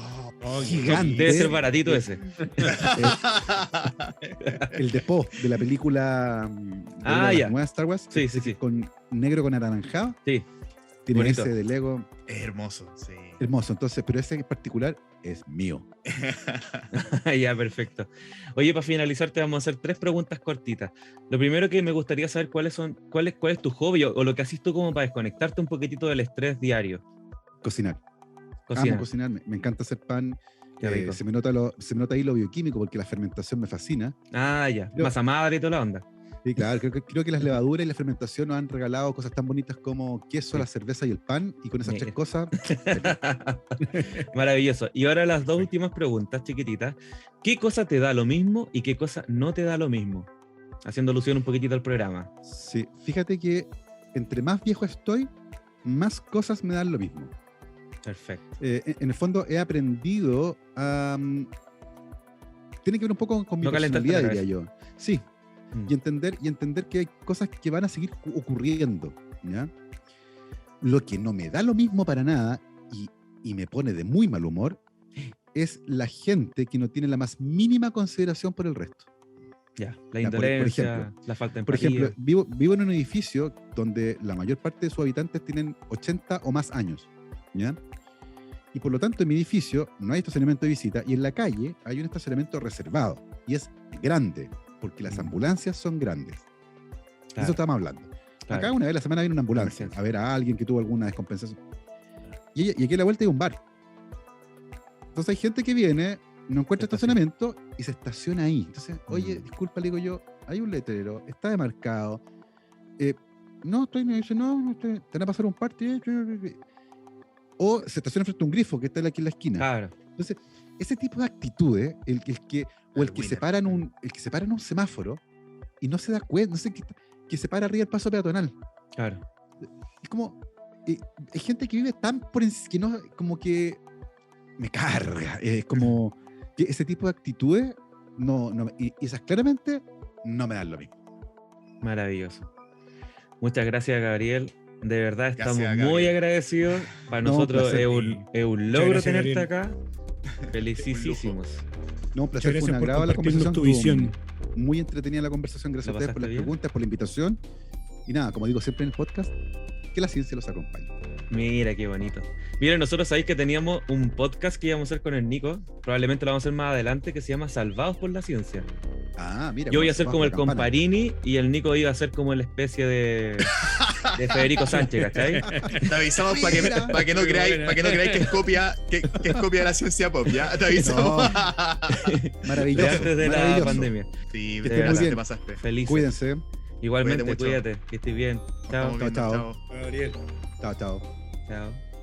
gigante. Debe ser baratito ese. El de Poe, de la película de la nueva Star Wars. Sí. Con negro con anaranjado. Sí. Tiene bonito. Ese de Lego. Es hermoso, sí. Hermoso, entonces, pero ese en particular es mío. Ya, perfecto. Oye, para finalizar te vamos a hacer 3 preguntas cortitas. Lo primero que me gustaría saber cuál es tu hobby o lo que haces tú como para desconectarte un poquitito del estrés diario. Cocinar. Amo cocinar, me encanta hacer pan. Se me nota ahí lo bioquímico porque la fermentación me fascina. Ah, ya. Masa madre y toda la onda. Sí, claro, creo que las levaduras y la fermentación nos han regalado cosas tan bonitas como queso, la cerveza y el pan, y con esas 3 cosas... Maravilloso. Y ahora las 2 últimas preguntas, chiquititas. ¿Qué cosa te da lo mismo y qué cosa no te da lo mismo? Haciendo alusión un poquitito al programa. Sí, fíjate que entre más viejo estoy, más cosas me dan lo mismo. Perfecto. En el fondo he aprendido a tiene que ver un poco con mi No calentarte personalidad, la diría yo. Sí, Mm. y entender que hay cosas que van a seguir ocurriendo, ¿ya? Lo que no me da lo mismo para nada y me pone de muy mal humor es la gente que no tiene la más mínima consideración por el resto. Ya, la Ya, por indolencia, ejemplo, la falta de Por empatía. ejemplo, vivo en un edificio donde la mayor parte de sus habitantes tienen 80 o más años, ¿ya? Y por lo tanto en mi edificio no hay estacionamiento de visita y en la calle hay un estacionamiento reservado y es grande, porque las ambulancias son grandes. De Claro, eso estamos hablando. claro. Acá una vez a la semana viene una ambulancia Emergencia. a ver a alguien que tuvo alguna descompensación. Y aquí a la vuelta hay un bar. Entonces hay gente que viene, no encuentra Se estaciona. estacionamiento y se estaciona ahí. Entonces, oye, disculpa, le digo yo, hay un letrero, está demarcado. No, estoy, me dice, no, estoy, te van a pasar un parte. O se estaciona frente a un grifo que está aquí en la esquina. Claro, Entonces, ese tipo de actitudes, el que winner. se para en un semáforo y no se da cuenta, no sé, que se para arriba el paso peatonal. claro. Es como, hay gente que vive tan por encima, que no, como que me carga. Es como que ese tipo de actitudes, y esas claramente no me dan lo mismo. Maravilloso. Muchas gracias, Gabriel. De verdad estamos Gracias, muy Gabriel. agradecidos. Para No, nosotros placer. es un Muchas logro gracias, tenerte Gabriel. acá. Felicísimos. No, un placer, Muchas fue un gracias por agrado la compartirnos conversación. tu visión. Estuvo muy entretenida la conversación. Gracias a ¿Lo ustedes por pasaste las bien? preguntas, por la invitación. Y nada, como digo siempre en el podcast, que la ciencia los acompañe. Mira qué bonito. Mira, nosotros sabéis que teníamos un podcast que íbamos a hacer con el Nico. Probablemente lo vamos a hacer más adelante, que se llama Salvados por la Ciencia. Ah, mira. Yo voy a se ser baja como la el campana. Comparini y el Nico iba a ser como la especie de Federico Sánchez, ¿cachai? Te avisamos para que, Mira. pa' que no creáis que es copia, que es copia de la ciencia pop, ¿ya? Te avisamos. De Maravilloso. antes de la maravilloso. pandemia. Sí, Que te estén muy pasaste, bien. te pasaste. Feliz. Cuídense. Igualmente, Cuídate mucho. cuídate, que estés bien. Chao. Estamos viendo, chao. chao. Gabriel. Chao, chao. Chao.